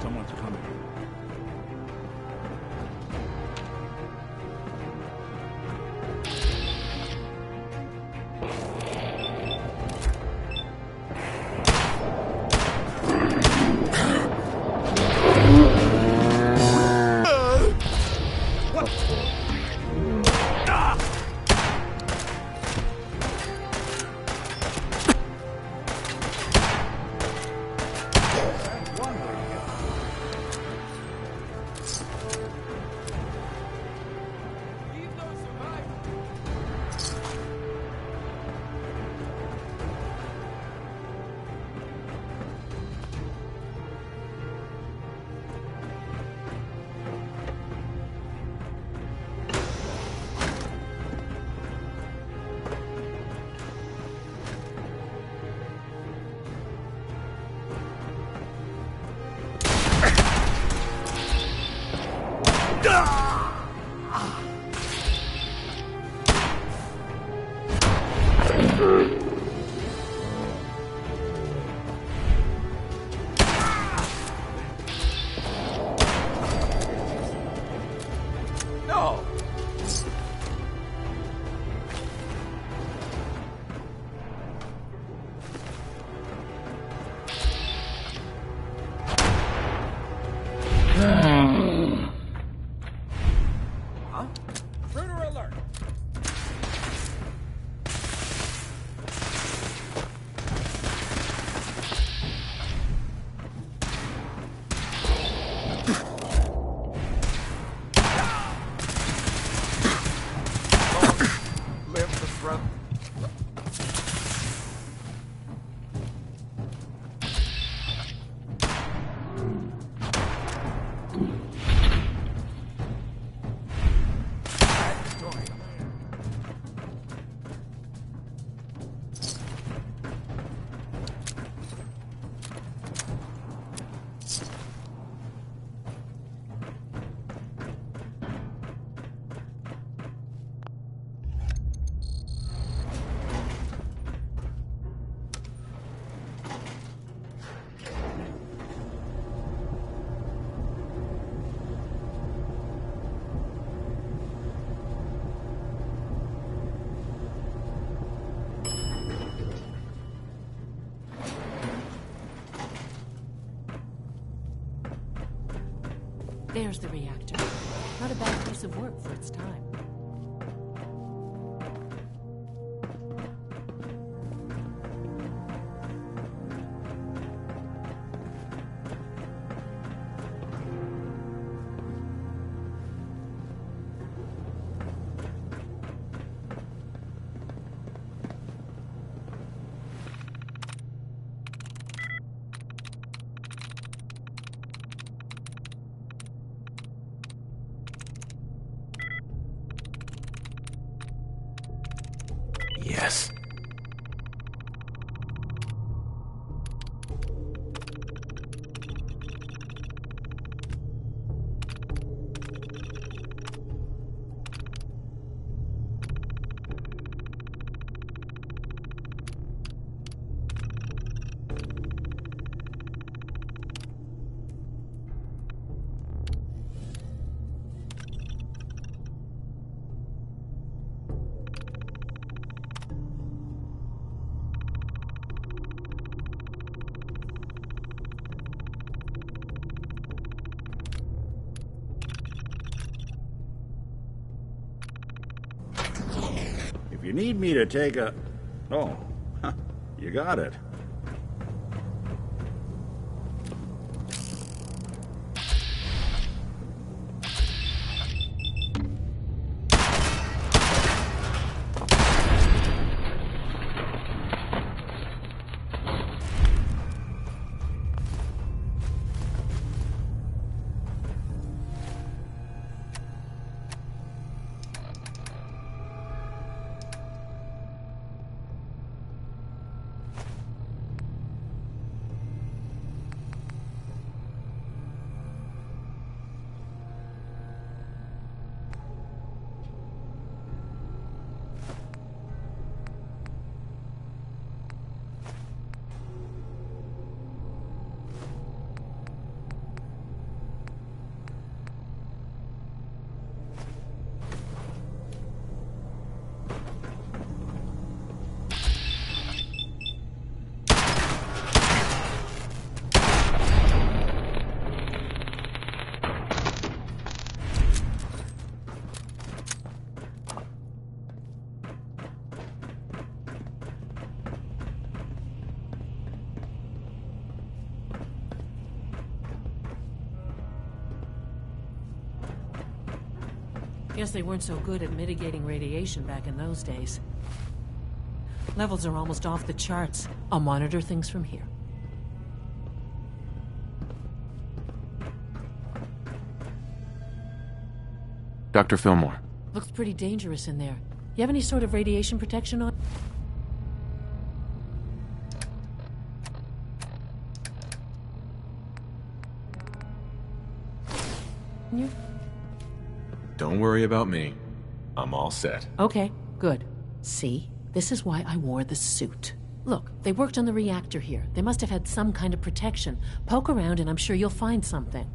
[SPEAKER 1] Someone's coming. No! Huh? Intruder alert! Live the threat.
[SPEAKER 16] There's the reactor. Not a bad piece of work for its time.
[SPEAKER 2] Yes.
[SPEAKER 10] If you need me to take a... Oh, huh, you got it.
[SPEAKER 16] Guess they weren't so good at mitigating radiation back in those days. Levels are almost off the charts. I'll monitor things from here.
[SPEAKER 2] Dr. Fillmore.
[SPEAKER 16] Looks pretty dangerous in there. You have any sort of radiation protection on?
[SPEAKER 9] Don't worry about me. I'm all set.
[SPEAKER 16] Okay, good. See? This is why I wore the suit. Look, they worked on the reactor here. They must have had some kind of protection. Poke around and I'm sure you'll find something.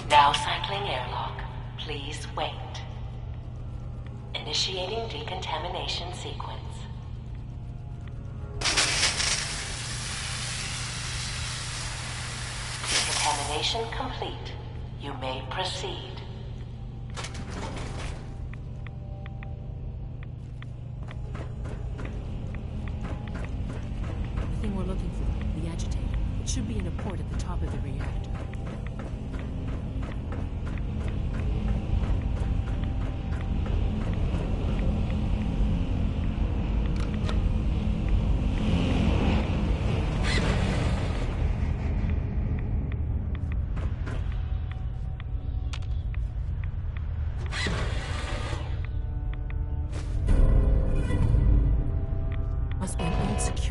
[SPEAKER 18] Now cycling airlock. Please wait. Initiating decontamination sequence. Decontamination complete. You may proceed.
[SPEAKER 16] The thing we're looking for, the agitator. It should be in a port at the top of the reactor.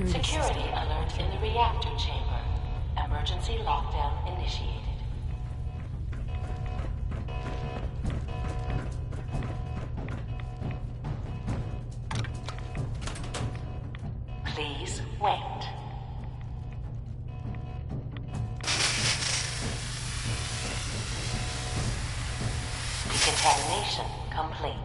[SPEAKER 18] Security alert in the reactor chamber. Emergency lockdown initiated. Please wait. Decontamination complete.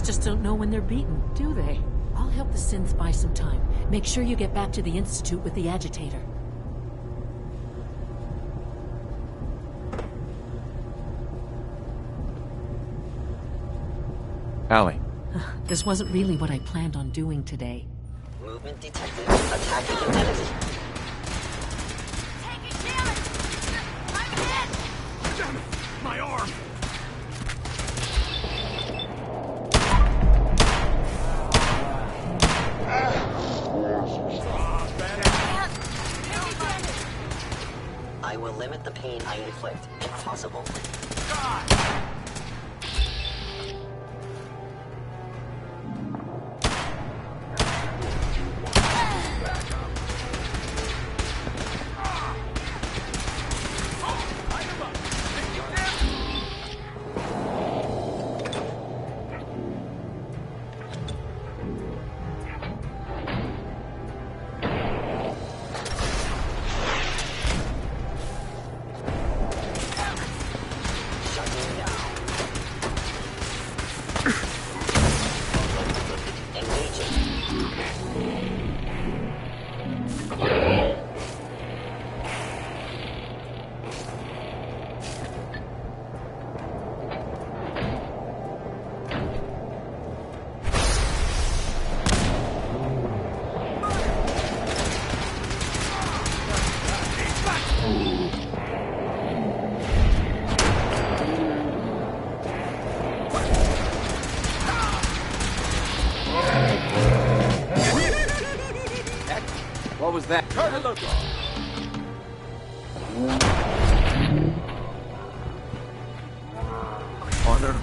[SPEAKER 16] just don't know when they're beaten, do they? I'll help the synths buy some time. Make sure you get back to the Institute with the agitator.
[SPEAKER 2] Allie.
[SPEAKER 16] This wasn't really what I planned on doing today.
[SPEAKER 4] Movement detected. Attacking an enemy.
[SPEAKER 1] Damn it! My arm!
[SPEAKER 4] I will limit the pain I inflict, if possible.
[SPEAKER 7] What was that?
[SPEAKER 2] Honor.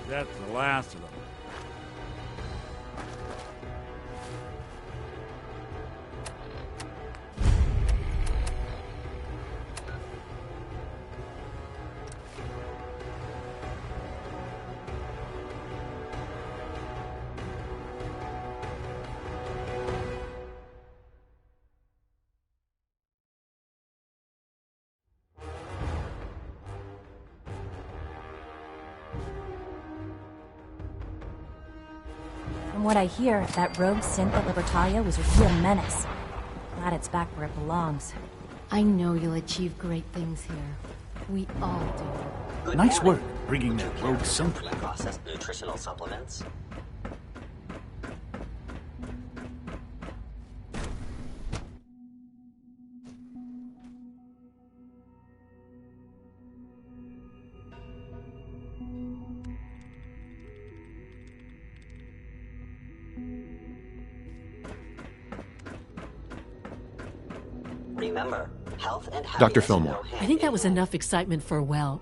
[SPEAKER 1] That's the last of them.
[SPEAKER 19] From what I hear, that rogue synth at Libertalia was a real menace. Glad it's back where it belongs.
[SPEAKER 11] I know you'll achieve great things here. We all do.
[SPEAKER 3] Nice work, bringing that rogue synth.
[SPEAKER 4] Processed nutritional supplements. Remember, health and happiness.
[SPEAKER 2] Dr. Fillmore.
[SPEAKER 16] I think that was enough excitement for, well,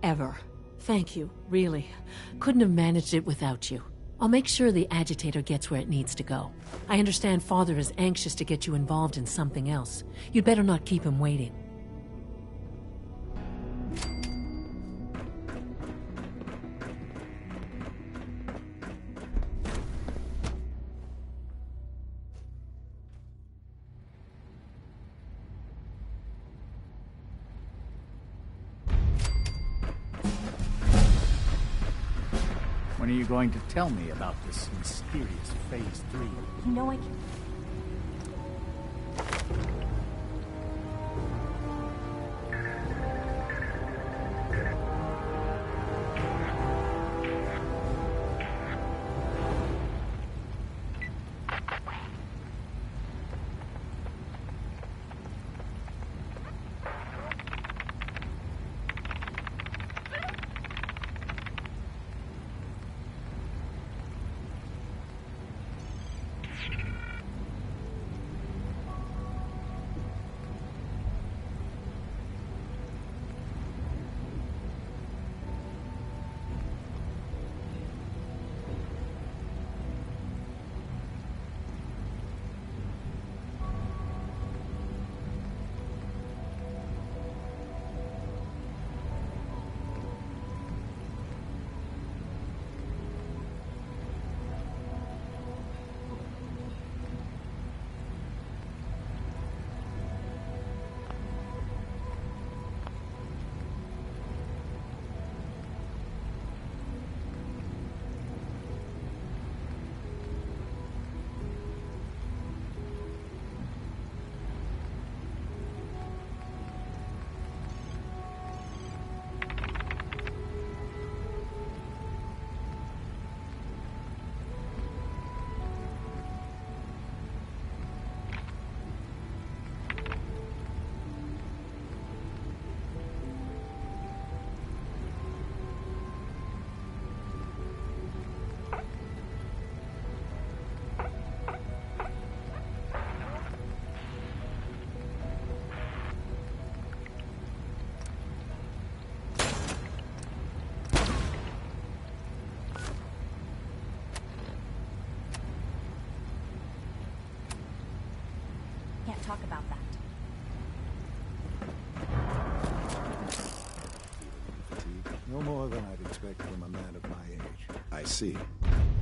[SPEAKER 16] ever. Thank you, really. Couldn't have managed it without you. I'll make sure the agitator gets where it needs to go. I understand Father is anxious to get you involved in something else. You'd better not keep him waiting.
[SPEAKER 1] are you going to tell me about this mysterious Phase 3?
[SPEAKER 19] You know I can't. Can't talk about that.
[SPEAKER 13] No more than I'd expect from a man of my age.
[SPEAKER 3] I see.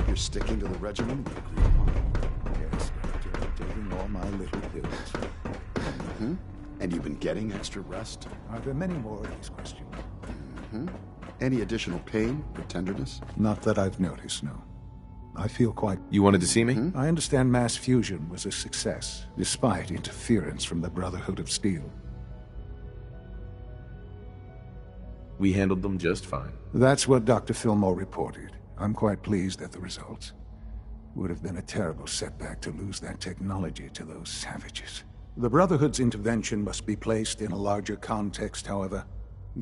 [SPEAKER 3] You're sticking to the regimen we agreed upon.
[SPEAKER 13] Yes, Doctor, I'm taking all my little pills.
[SPEAKER 3] Mm-hmm. And you've been getting extra rest?
[SPEAKER 13] Are there many more of these questions?
[SPEAKER 3] Mm-hmm. Any additional pain or tenderness?
[SPEAKER 13] Not that I've noticed, no. I feel quite...
[SPEAKER 9] You wanted to see me?
[SPEAKER 13] I understand mass fusion was a success, despite interference from the Brotherhood of Steel.
[SPEAKER 9] We handled them just fine.
[SPEAKER 13] That's what Dr. Fillmore reported. I'm quite pleased at the results. Would have been a terrible setback to lose that technology to those savages. The Brotherhood's intervention must be placed in a larger context, however,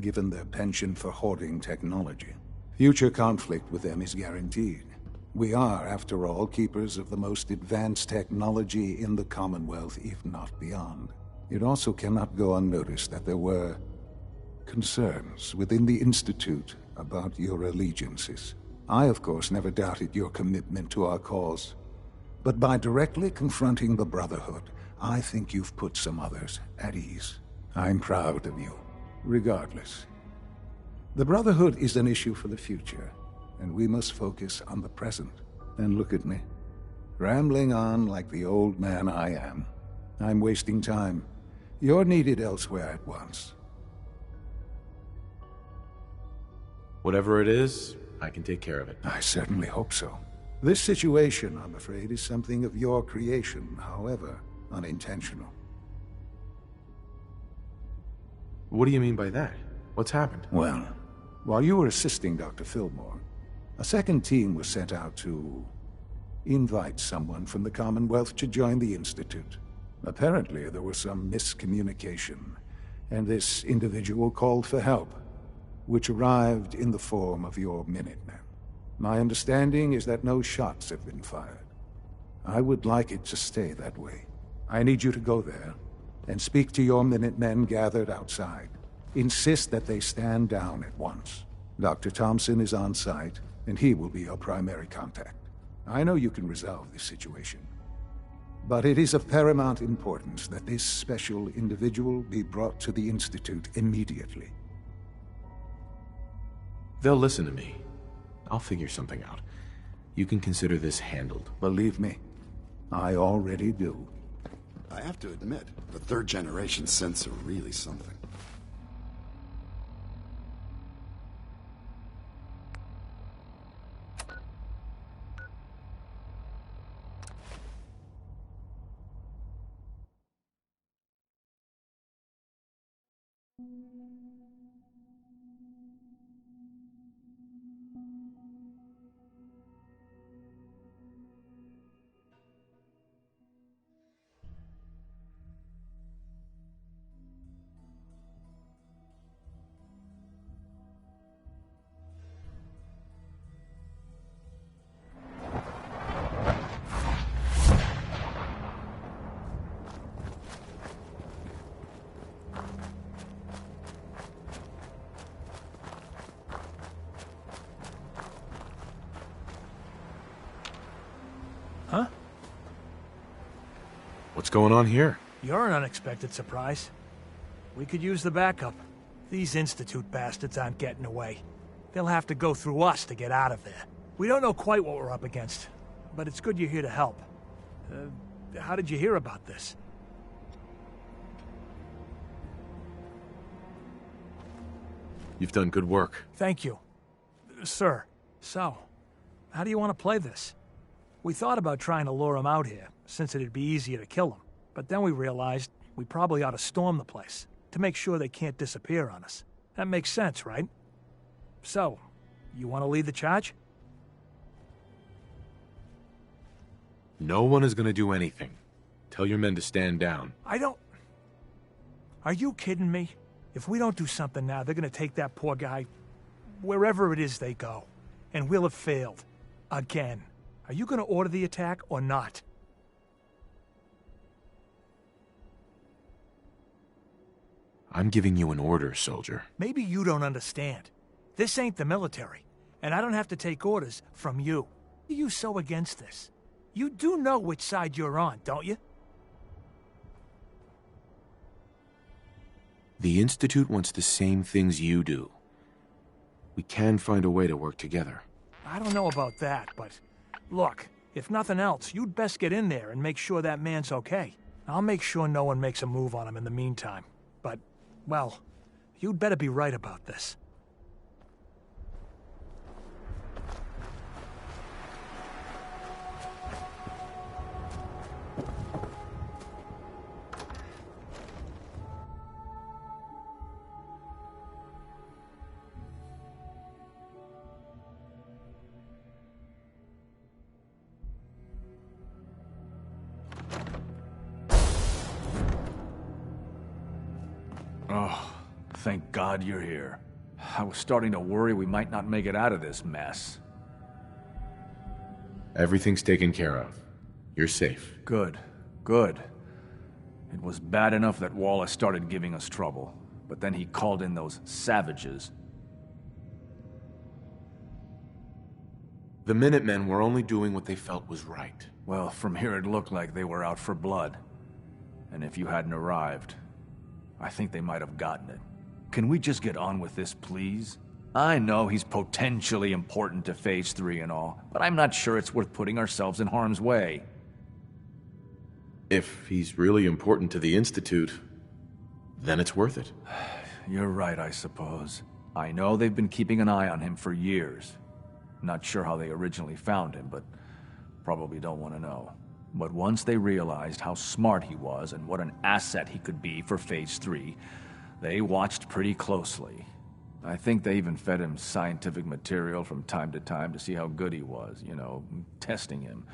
[SPEAKER 13] given their penchant for hoarding technology. Future conflict with them is guaranteed. We are, after all, keepers of the most advanced technology in the Commonwealth, if not beyond. It also cannot go unnoticed that there were concerns within the Institute about your allegiances. I, of course, never doubted your commitment to our cause. But by directly confronting the Brotherhood, I think you've put some others at ease. I'm proud of you, regardless. The Brotherhood is an issue for the future, and we must focus on the present. And look at me, rambling on like the old man I am. I'm wasting time. You're needed elsewhere at once.
[SPEAKER 9] Whatever it is, I can take care of it.
[SPEAKER 13] I certainly hope so. This situation, I'm afraid, is something of your creation, however unintentional.
[SPEAKER 9] What do you mean by that? What's happened?
[SPEAKER 13] Well, while you were assisting Dr. Fillmore, a second team was sent out to invite someone from the Commonwealth to join the Institute. Apparently, there was some miscommunication, and this individual called for help, which arrived in the form of your Minutemen. My understanding is that no shots have been fired. I would like it to stay that way. I need you to go there and speak to your Minutemen gathered outside. Insist that they stand down at once. Dr. Thompson is on site, and he will be your primary contact. I know you can resolve this situation, but it is of paramount importance that this special individual be brought to the Institute immediately.
[SPEAKER 9] They'll listen to me. I'll figure something out. You can consider this handled.
[SPEAKER 13] Believe me, I already do.
[SPEAKER 3] I have to admit, the third-generation synths are really something.
[SPEAKER 1] Huh?
[SPEAKER 9] What's going on here?
[SPEAKER 1] You're an unexpected surprise. We could use the backup. These Institute bastards aren't getting away. They'll have to go through us to get out of there. We don't know quite what we're up against, but it's good you're here to help. How did you hear about this?
[SPEAKER 9] You've done good work.
[SPEAKER 1] Thank you. Sir, so, how do you want to play this? We thought about trying to lure him out here, since it'd be easier to kill him. But then we realized we probably ought to storm the place, to make sure they can't disappear on us. That makes sense, right? So, you want to lead the charge?
[SPEAKER 9] No one is going to do anything. Tell your men to stand down.
[SPEAKER 1] I don't... Are you kidding me? If we don't do something now, they're going to take that poor guy wherever it is they go. And we'll have failed. Again. Are you going to order the attack or not?
[SPEAKER 9] I'm giving you an order, soldier.
[SPEAKER 1] Maybe you don't understand. This ain't the military, and I don't have to take orders from you. Why are you so against this? You do know which side you're on, don't you?
[SPEAKER 9] The Institute wants the same things you do. We can find a way to work together.
[SPEAKER 1] I don't know about that, but... Look, if nothing else, you'd best get in there and make sure that man's okay. I'll make sure no one makes a move on him in the meantime. But, well, you'd better be right about this.
[SPEAKER 20] Oh, thank God you're here. I was starting to worry we might not make it out of this mess.
[SPEAKER 9] Everything's taken care of. You're safe.
[SPEAKER 20] Good. Good. It was bad enough that Wallace started giving us trouble, but then he called in those savages.
[SPEAKER 9] The Minutemen were only doing what they felt was right.
[SPEAKER 20] Well, from here it looked like they were out for blood. And if you hadn't arrived, I think they might have gotten it. Can we just get on with this, please? I know he's potentially important to Phase 3 and all, but I'm not sure it's worth putting ourselves in harm's way.
[SPEAKER 9] If he's really important to the Institute, then it's worth it.
[SPEAKER 20] You're right, I suppose. I know they've been keeping an eye on him for years. Not sure how they originally found him, but probably don't want to know. But once they realized how smart he was and what an asset he could be for Phase 3, they watched pretty closely. I think they even fed him scientific material from time to time to see how good he was, you know, testing him,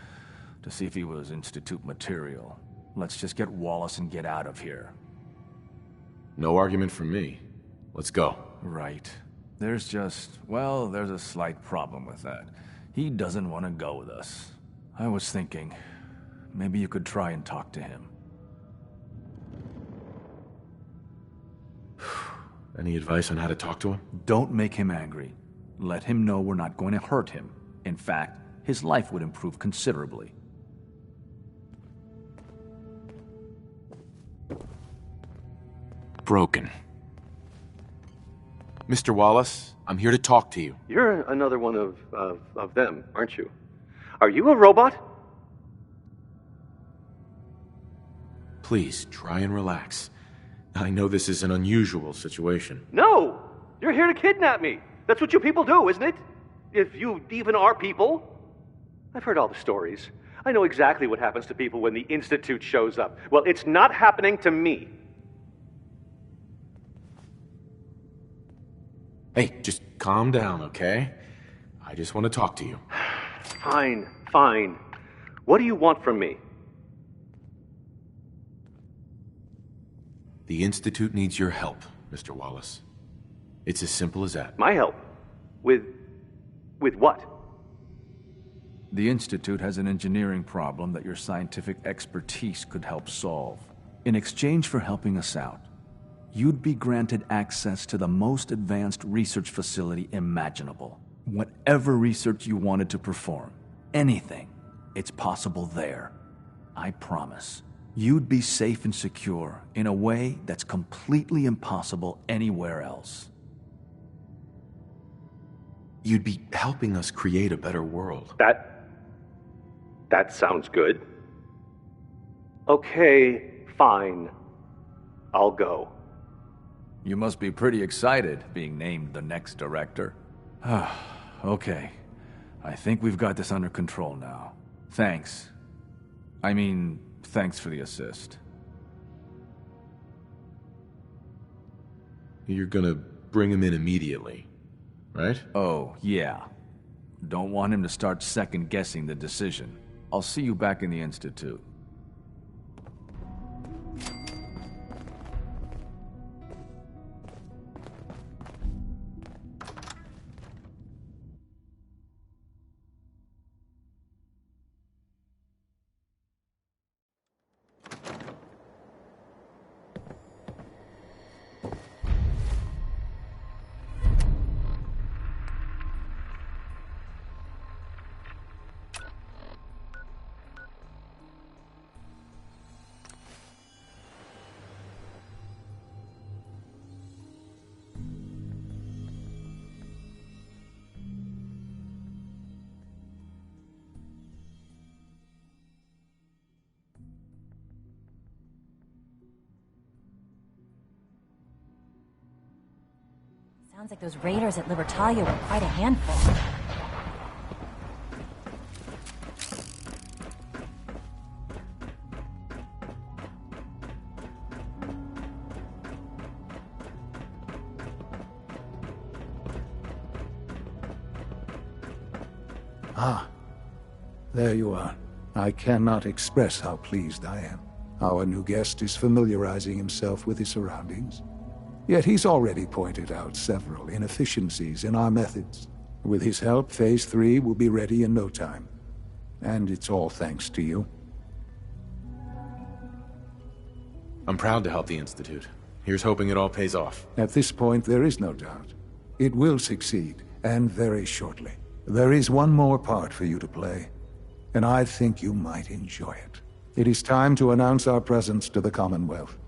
[SPEAKER 20] to see if he was Institute material. Let's just get Wallace and get out of here.
[SPEAKER 9] No argument from me. Let's go.
[SPEAKER 20] Right. There's a slight problem with that. He doesn't want to go with us. I was thinking, maybe you could try and talk to him.
[SPEAKER 9] Any advice on how to talk to him?
[SPEAKER 20] Don't make him angry. Let him know we're not going to hurt him. In fact, his life would improve considerably.
[SPEAKER 9] Broken. Mr. Wallace, I'm here to talk to you.
[SPEAKER 21] You're another one of them, aren't you? Are you a robot?
[SPEAKER 9] Please, try and relax. I know this is an unusual situation.
[SPEAKER 21] No! You're here to kidnap me! That's what you people do, isn't it? If you even are people. I've heard all the stories. I know exactly what happens to people when the Institute shows up. Well, it's not happening to me.
[SPEAKER 9] Hey, just calm down, okay? I just want to talk to you.
[SPEAKER 21] Fine, fine. What do you want from me?
[SPEAKER 9] The Institute needs your help, Mr. Wallace. It's as simple as that.
[SPEAKER 21] My help? With what?
[SPEAKER 20] The Institute has an engineering problem that your scientific expertise could help solve. In exchange for helping us out, you'd be granted access to the most advanced research facility imaginable. Whatever research you wanted to perform, anything, it's possible there. I promise. You'd be safe and secure in a way that's completely impossible anywhere else.
[SPEAKER 9] You'd be helping us create a better world.
[SPEAKER 21] That sounds good. Okay, fine. I'll go.
[SPEAKER 20] You must be pretty excited being named the next director. Okay. I think we've got this under control now. Thanks. Thanks for the assist.
[SPEAKER 9] You're gonna bring him in immediately, right?
[SPEAKER 20] Oh, yeah. Don't want him to start second-guessing the decision. I'll see you back in the Institute.
[SPEAKER 19] Sounds like those raiders at Libertalia were quite a handful.
[SPEAKER 13] Ah, there you are. I cannot express how pleased I am. Our new guest is familiarizing himself with his surroundings. Yet he's already pointed out several inefficiencies in our methods. With his help, Phase 3 will be ready in no time. And it's all thanks to you.
[SPEAKER 9] I'm proud to help the Institute. Here's hoping it all pays off.
[SPEAKER 13] At this point, there is no doubt. It will succeed, and very shortly. There is one more part for you to play, and I think you might enjoy it. It is time to announce our presence to the Commonwealth,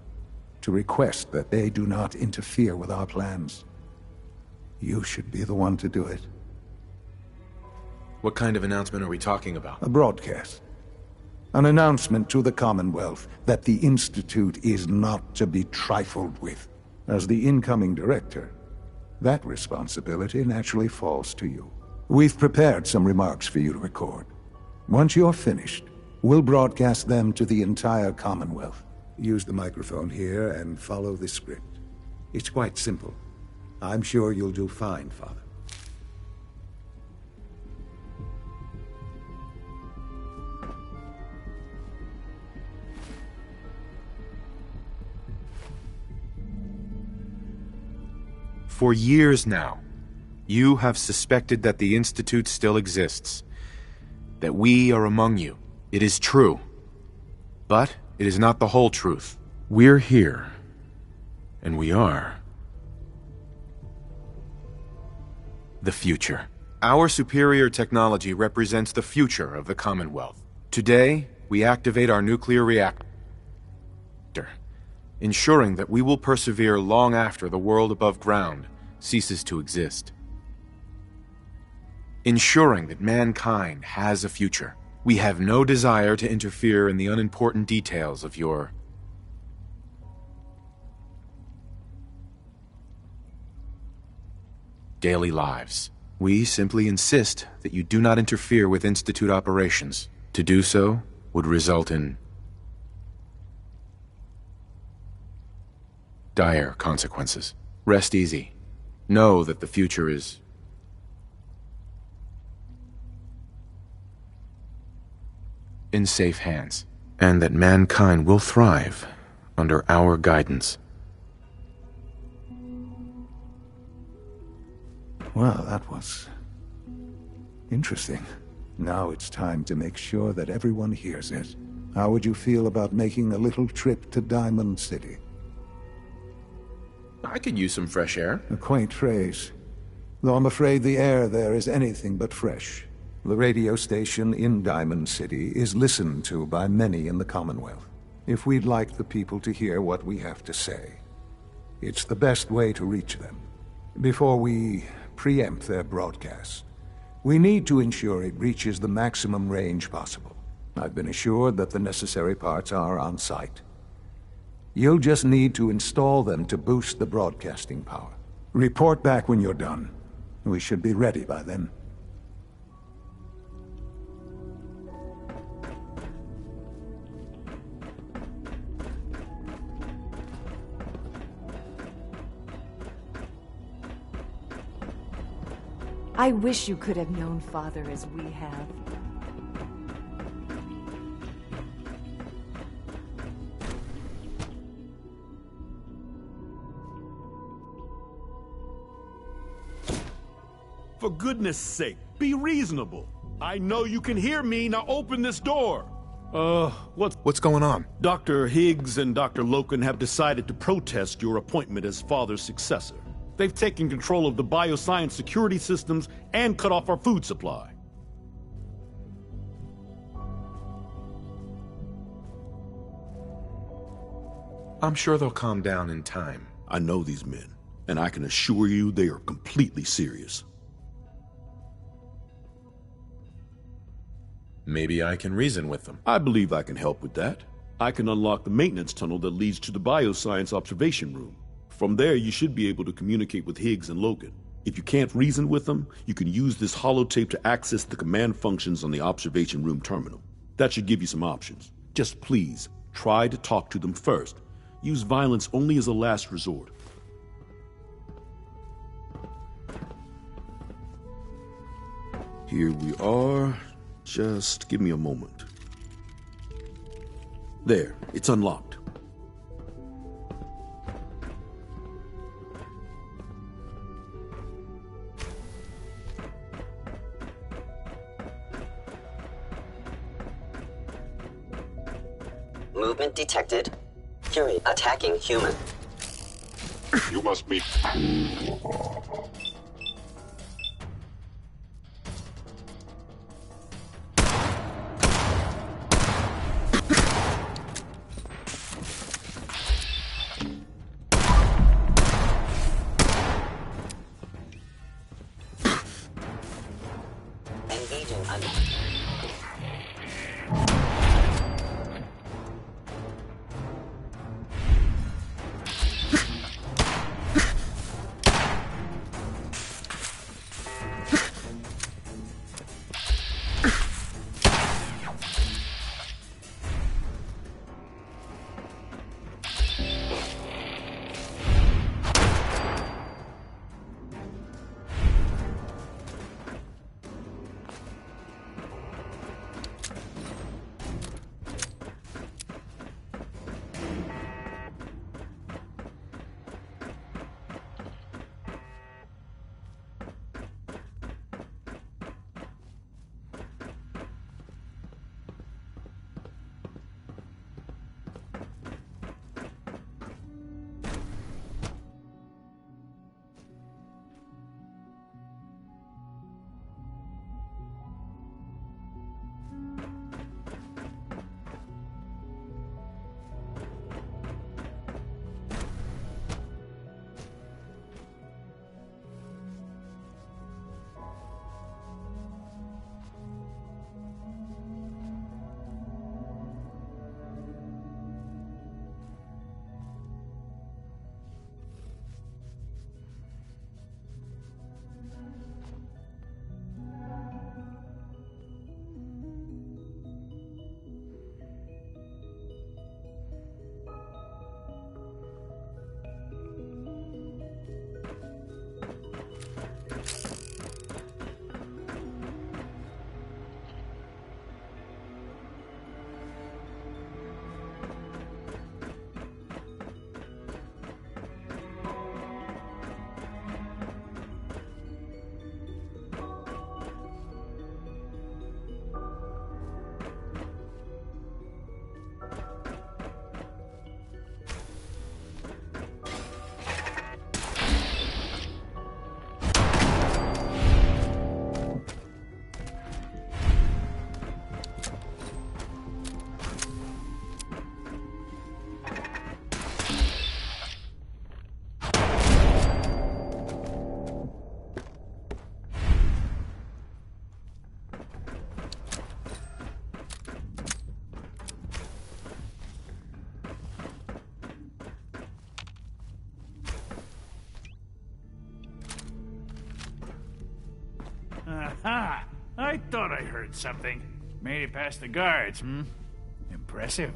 [SPEAKER 13] to request that they do not interfere with our plans. You should be the one to do it.
[SPEAKER 9] What kind of announcement are we talking about?
[SPEAKER 13] A broadcast. An announcement to the Commonwealth that the Institute is not to be trifled with. As the incoming director, that responsibility naturally falls to you. We've prepared some remarks for you to record. Once you're finished, we'll broadcast them to the entire Commonwealth. Use the microphone here and follow the script. It's quite simple. I'm sure you'll do fine, Father.
[SPEAKER 2] For years now, you have suspected that the Institute still exists, that we are among you. It is true. But it is not the whole truth. We're here, and we are the future. Our superior technology represents the future of the Commonwealth. Today, we activate our nuclear reactor, ensuring that we will persevere long after the world above ground ceases to exist. Ensuring that mankind has a future. We have no desire to interfere in the unimportant details of your daily lives. We simply insist that you do not interfere with Institute operations. To do so would result in dire consequences. Rest easy. Know that the future is... in safe hands, and that mankind will thrive under our guidance.
[SPEAKER 13] Well, that was interesting. Now it's time to make sure that everyone hears it. How would you feel about making a little trip to Diamond City?
[SPEAKER 2] I could use some fresh air.
[SPEAKER 13] A quaint phrase, though I'm afraid the air there is anything but fresh. The radio station in Diamond City is listened to by many in the Commonwealth. If we'd like the people to hear what we have to say, it's the best way to reach them. Before we preempt their broadcast, we need to ensure it reaches the maximum range possible. I've been assured that the necessary parts are on site. You'll just need to install them to boost the broadcasting power. Report back when you're done. We should be ready by then.
[SPEAKER 14] I wish you could have known Father as we have.
[SPEAKER 5] For goodness sake, be reasonable. I know you can hear me, now open this door.
[SPEAKER 2] What's going on?
[SPEAKER 5] Dr. Higgs and Dr. Loken have decided to protest your appointment as Father's successor. They've taken control of the bioscience security systems and cut off our food supply.
[SPEAKER 2] I'm sure they'll calm down in time.
[SPEAKER 5] I know these men, and I can assure you they are completely serious.
[SPEAKER 2] Maybe I can reason with them.
[SPEAKER 5] I believe I can help with that. I can unlock the maintenance tunnel that leads to the bioscience observation room. From there, you should be able to communicate with Higgs and Logan. If you can't reason with them, you can use this holotape to access the command functions on the observation room terminal. That should give you some options. Just please, try to talk to them first. Use violence only as a last resort. Here we are. Just give me a moment. There, it's unlocked.
[SPEAKER 4] Movement detected. Curie attacking human.
[SPEAKER 22] You must meet...
[SPEAKER 4] Engaging unknown.
[SPEAKER 6] I heard something. Made it past the guards, Impressive.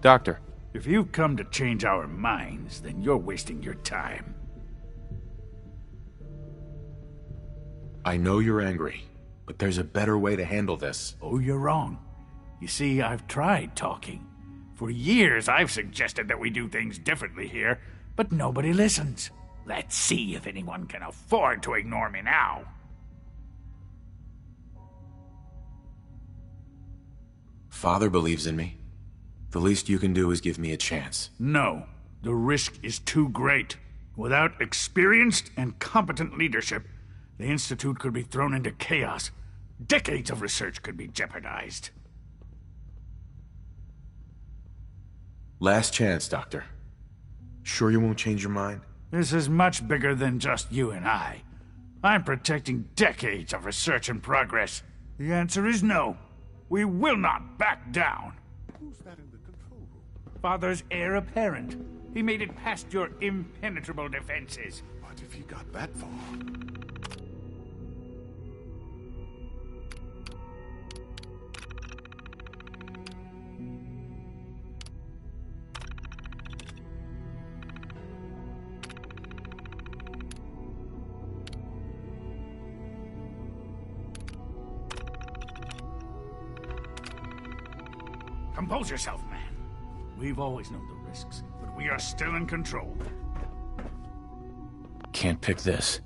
[SPEAKER 2] Doctor.
[SPEAKER 6] If you've come to change our minds, then you're wasting your time.
[SPEAKER 2] I know you're angry, but there's a better way to handle this.
[SPEAKER 6] Oh, you're wrong. You see, I've tried talking. For years, I've suggested that we do things differently here, but nobody listens. Let's see if anyone can afford to ignore me now.
[SPEAKER 2] Father believes in me. The least you can do is give me a chance.
[SPEAKER 6] No. The risk is too great. Without experienced and competent leadership, the Institute could be thrown into chaos. Decades of research could be jeopardized.
[SPEAKER 2] Last chance, Doctor. Sure you won't change your mind?
[SPEAKER 6] This is much bigger than just you and I. I'm protecting decades of research and progress. The answer is no. We will not back down.
[SPEAKER 3] Who's that in the control room?
[SPEAKER 6] Father's heir apparent. He made it past your impenetrable defenses.
[SPEAKER 3] But if he got that far...
[SPEAKER 6] Compose yourself, man. We've always known the risks, but we are still in control.
[SPEAKER 2] Can't pick this.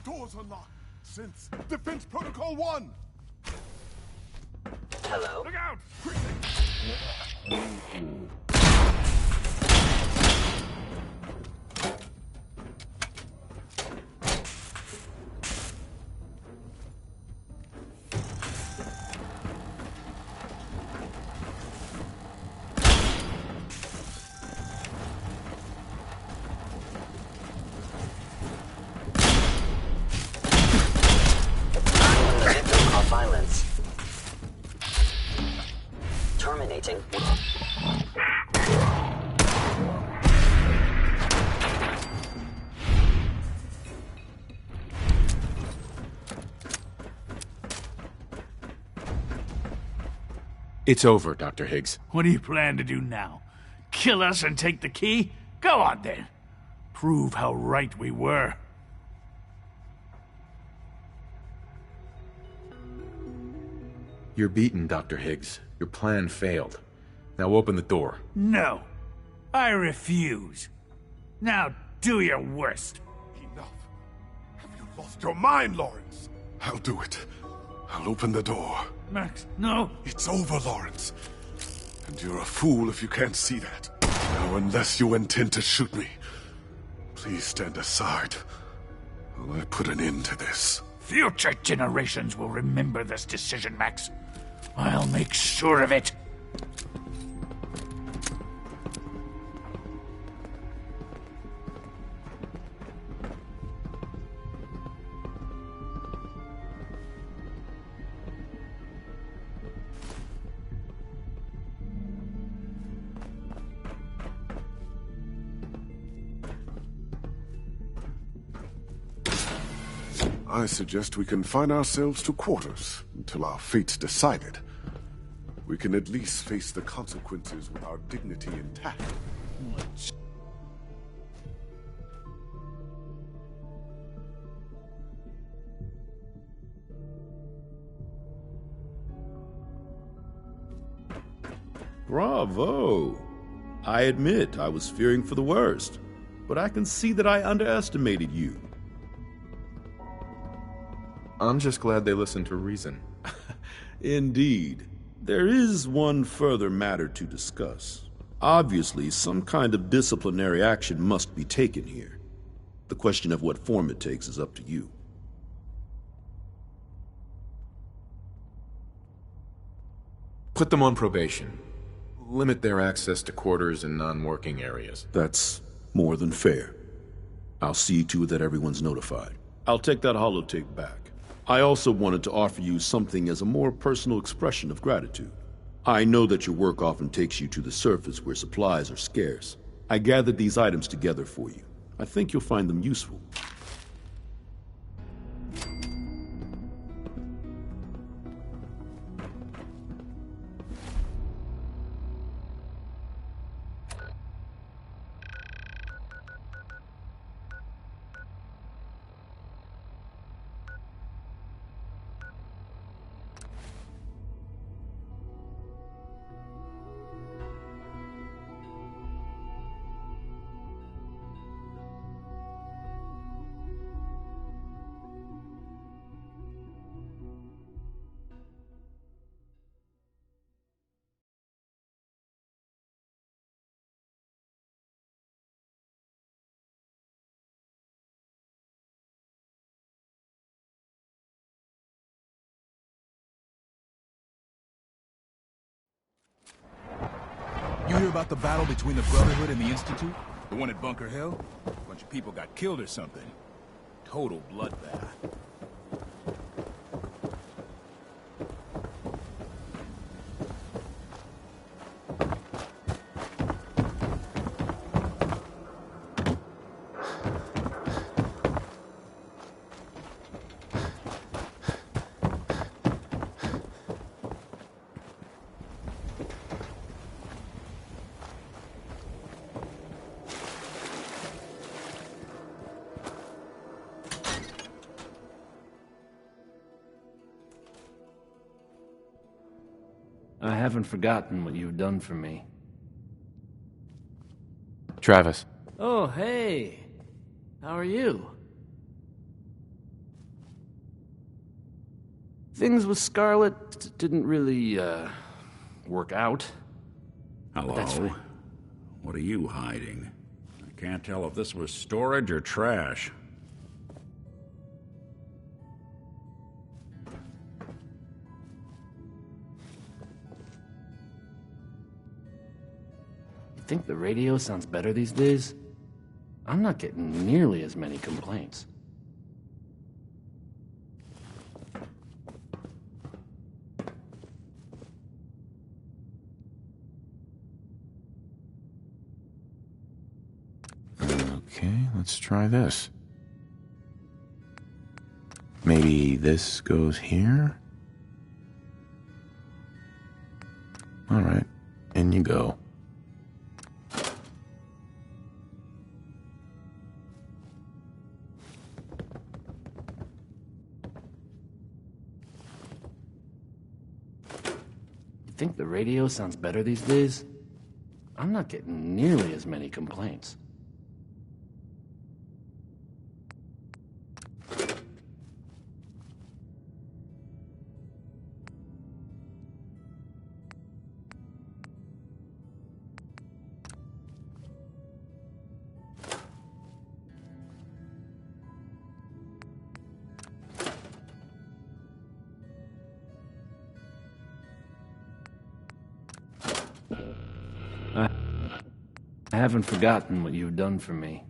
[SPEAKER 3] Doors unlocked. Since Defense Protocol 1.
[SPEAKER 4] Hello?
[SPEAKER 6] Look out!
[SPEAKER 4] Violence. Terminating.
[SPEAKER 2] It's over, Dr. Higgs.
[SPEAKER 6] What do you plan to do now? Kill us and take the key? Go on then. prove how right we were.
[SPEAKER 2] You're beaten, Dr. Higgs. Your plan failed. Now open the door.
[SPEAKER 6] No. I refuse. Now do your worst.
[SPEAKER 22] Enough. Have you lost your mind, Lawrence? I'll do it. I'll open the door.
[SPEAKER 6] Max, no.
[SPEAKER 22] It's over, Lawrence. And you're a fool if you can't see that. Now, unless you intend to shoot me, please stand aside while I put an end to this.
[SPEAKER 6] Future generations will remember this decision, Max. I'll make sure of it.
[SPEAKER 22] I suggest we confine ourselves to quarters until our fate's decided. We can at least face the consequences with our dignity intact.
[SPEAKER 5] Bravo! I admit I was fearing for the worst, but I can see that I underestimated you.
[SPEAKER 2] I'm just glad they listened to reason.
[SPEAKER 5] Indeed. There is one further matter to discuss. Obviously, some kind of disciplinary action must be taken here. The question of what form it takes is up to you.
[SPEAKER 2] Put them on probation. Limit their access to quarters and non-working areas.
[SPEAKER 5] That's more than fair. I'll see to it that everyone's notified. I'll take that holotape back. I also wanted to offer you something as a more personal expression of gratitude. I know that your work often takes you to the surface where supplies are scarce. I gathered these items together for you. I think you'll find them useful.
[SPEAKER 8] You hear about the battle between the Brotherhood and the Institute? The one at Bunker Hill? A bunch of people got killed or something. Total bloodbath.
[SPEAKER 12] I haven't forgotten what you've done for me.
[SPEAKER 2] Travis.
[SPEAKER 12] Oh, hey. How are you? Things with Scarlet didn't really, work out.
[SPEAKER 10] Hello?
[SPEAKER 12] That's fine.
[SPEAKER 10] What are you hiding? I can't tell if this was storage or trash.
[SPEAKER 12] Think the radio sounds better these days? I'm not getting nearly as many complaints.
[SPEAKER 2] Okay, let's try this. Maybe this goes here? Alright, in you go.
[SPEAKER 12] think the radio sounds better these days? I'm not getting nearly as many complaints. I haven't forgotten what you've done for me.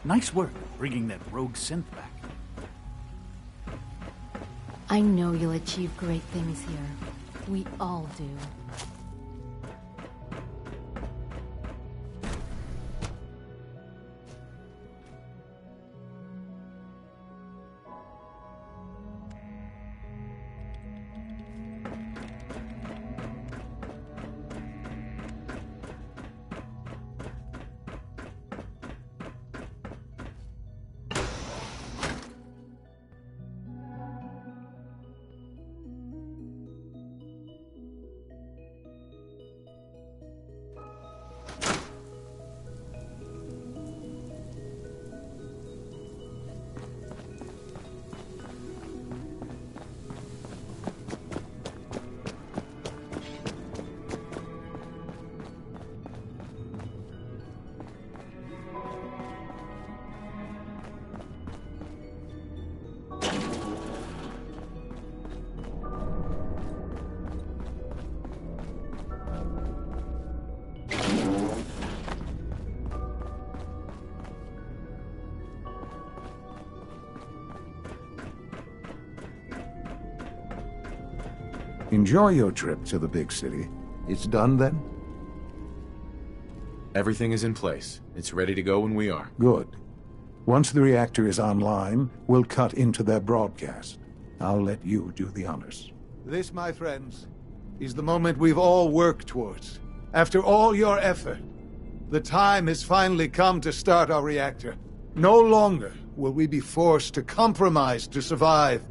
[SPEAKER 6] Nice work bringing that rogue synth back.
[SPEAKER 11] I know you'll achieve great things here. We all do.
[SPEAKER 13] Enjoy your trip to the big city. It's done then?
[SPEAKER 2] Everything is in place. It's ready to go when we are.
[SPEAKER 13] Good. Once the reactor is online, we'll cut into their broadcast. I'll let you do the honors. This, my friends, is the moment we've all worked towards. After all your effort, the time has finally come to start our reactor. No longer will we be forced to compromise to survive.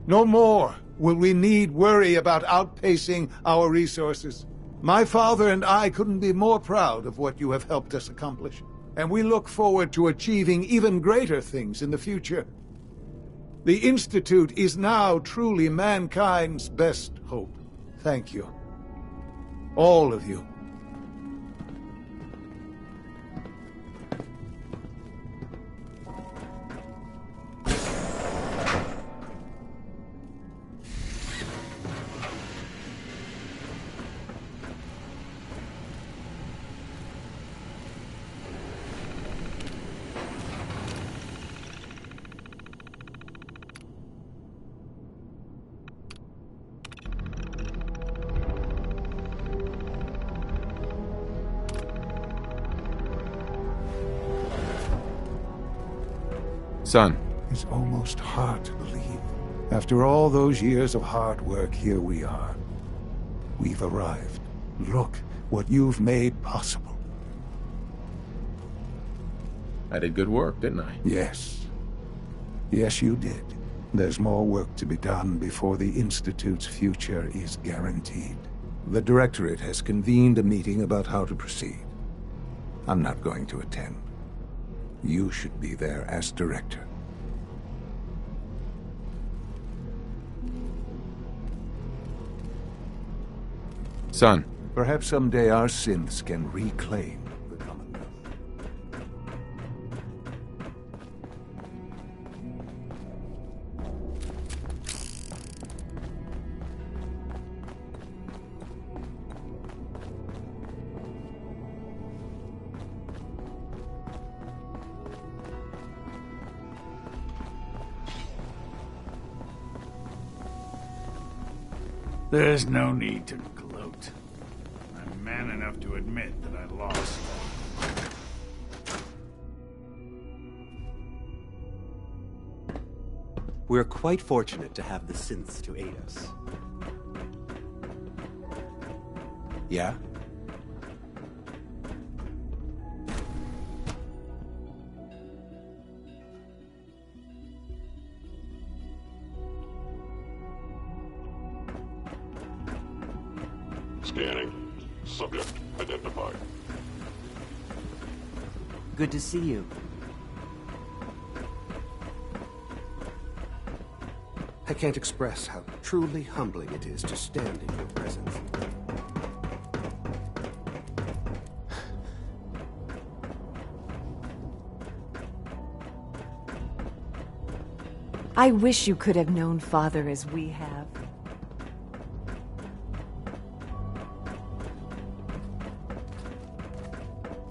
[SPEAKER 13] No more will we need worry about outpacing our resources. My father and I couldn't be more proud of what you have helped us accomplish, and we look forward to achieving even greater things in the future. The Institute is now truly mankind's best hope. Thank you. All of you.
[SPEAKER 2] Son.
[SPEAKER 13] It's almost hard to believe. After all those years of hard work, here we are. We've arrived. Look what you've made possible.
[SPEAKER 2] I did good work, didn't I?
[SPEAKER 13] Yes. Yes, you did. There's more work to be done before the Institute's future is guaranteed. The Directorate has convened a meeting about how to proceed. I'm not going to attend. You should be there as director.
[SPEAKER 2] Son.
[SPEAKER 13] Perhaps someday our synths can reclaim the Commonwealth.
[SPEAKER 6] There's no need to gloat. I'm man enough to admit that I lost.
[SPEAKER 15] We're quite fortunate to have the synths to aid us. Yeah?
[SPEAKER 17] Scanning. Subject identified.
[SPEAKER 15] Good to see you.
[SPEAKER 23] I can't express how truly humbling it is to stand in your presence.
[SPEAKER 14] I wish you could have known Father as we have.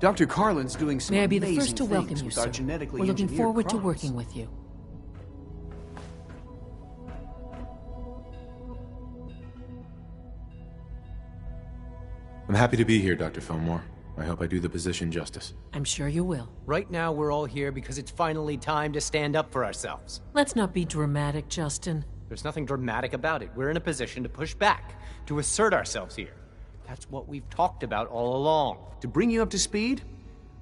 [SPEAKER 24] Dr. Carlin's doing some
[SPEAKER 16] May I be
[SPEAKER 24] amazing
[SPEAKER 16] the first to welcome
[SPEAKER 24] things
[SPEAKER 16] you,
[SPEAKER 24] with
[SPEAKER 16] sir.
[SPEAKER 24] our genetically
[SPEAKER 16] We're looking
[SPEAKER 24] engineered
[SPEAKER 16] forward to
[SPEAKER 24] crops.
[SPEAKER 16] working with you.
[SPEAKER 2] I'm happy to be here, Dr. Fillmore. I hope I do the position justice.
[SPEAKER 16] I'm sure you will.
[SPEAKER 25] Right now, we're all here because it's finally time to stand up for ourselves.
[SPEAKER 16] Let's not be dramatic, Justin.
[SPEAKER 25] There's nothing dramatic about it. We're in a position to push back, to assert ourselves here. That's what we've talked about all along.
[SPEAKER 24] To bring you up to speed,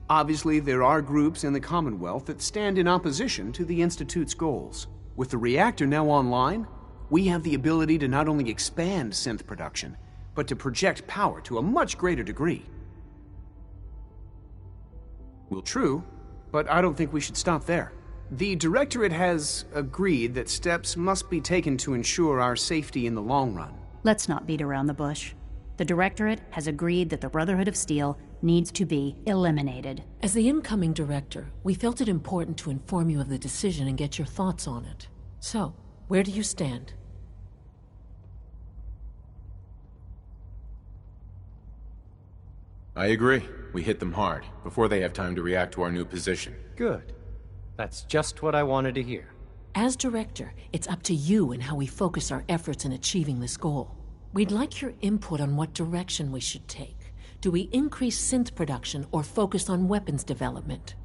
[SPEAKER 24] obviously there are groups in the Commonwealth that stand in opposition to the Institute's goals. With the reactor now online, we have the ability to not only expand synth production, but to project power to a much greater degree. Well, true, but I don't think we should stop there. The Directorate has agreed that steps must be taken to ensure our safety in the long run.
[SPEAKER 26] Let's not beat around the bush. The Directorate has agreed that the Brotherhood of Steel needs to be eliminated.
[SPEAKER 16] As the incoming director, we felt it important to inform you of the decision and get your thoughts on it. So, where do you stand?
[SPEAKER 2] I agree. We hit them hard, before they have time to react to our new position.
[SPEAKER 25] Good. That's just what I wanted to hear.
[SPEAKER 16] As director, it's up to you and how we focus our efforts in achieving this goal. We'd like your input on what direction we should take. Do we increase synth production or focus on weapons development?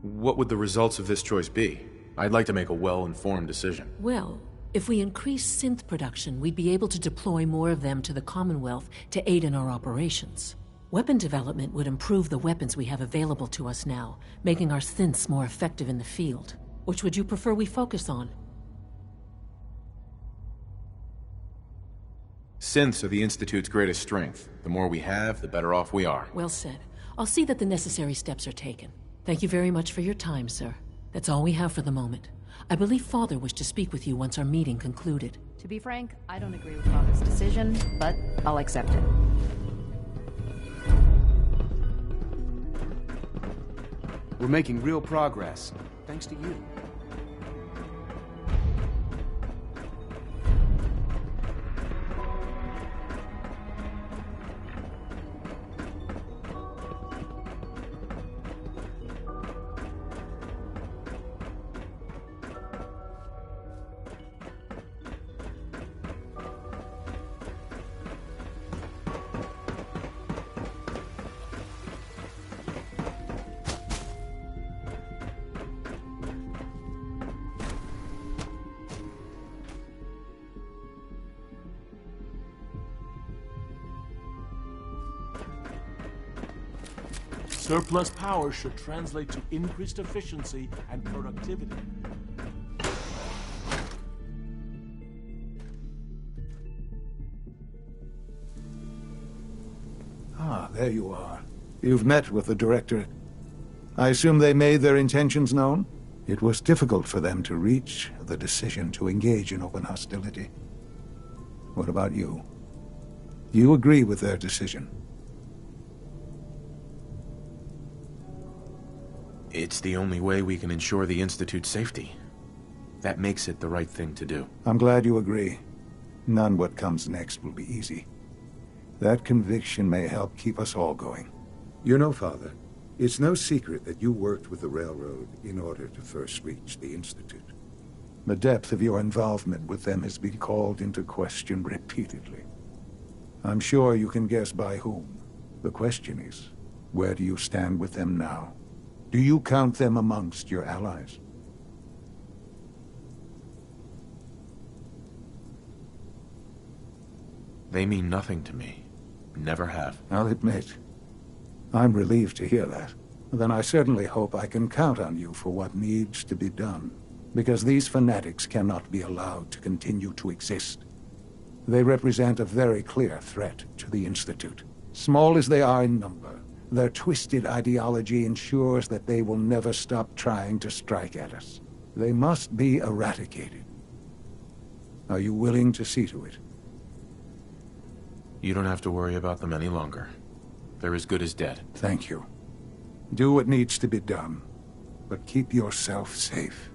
[SPEAKER 2] What would the results of this choice be? I'd like to make a well-informed decision.
[SPEAKER 16] Well, if we increase synth production, we'd be able to deploy more of them to the Commonwealth to aid in our operations. Weapon development would improve the weapons we have available to us now, making our synths more effective in the field. Which would you prefer we focus on?
[SPEAKER 2] Synths are the Institute's greatest strength. The more we have, the better off we are.
[SPEAKER 16] Well said. I'll see that the necessary steps are taken. Thank you very much for your time, sir. That's all we have for the moment. I believe Father wished to speak with you once our meeting concluded.
[SPEAKER 14] To be frank, I don't agree with Father's decision, but I'll accept it.
[SPEAKER 24] We're making real progress, thanks to you.
[SPEAKER 3] Surplus power should translate to increased efficiency and productivity.
[SPEAKER 13] Ah, there you are. You've met with the Directorate. I assume they made their intentions known? It was difficult for them to reach the decision to engage in open hostility. What about you? Do you agree with their decision?
[SPEAKER 9] It's the only way we can ensure the Institute's safety. That makes it the right thing to do.
[SPEAKER 13] I'm glad you agree. None what comes next will be easy. That conviction may help keep us all going.
[SPEAKER 1] You know, Father, it's no secret that you worked with the Railroad in order to first reach the Institute.
[SPEAKER 13] The depth of your involvement with them has been called into question repeatedly. I'm sure you can guess by whom. The question is, where do you stand with them now? Do you count them amongst your allies?
[SPEAKER 9] They mean nothing to me. Never have.
[SPEAKER 13] I'll admit, I'm relieved to hear that. Then I certainly hope I can count on you for what needs to be done. Because these fanatics cannot be allowed to continue to exist. They represent a very clear threat to the Institute. Small as they are in number, their twisted ideology ensures that they will never stop trying to strike at us. They must be eradicated. Are you willing to see to it?
[SPEAKER 9] You don't have to worry about them any longer. They're as good as dead.
[SPEAKER 13] Thank you. Do what needs to be done, but keep yourself safe.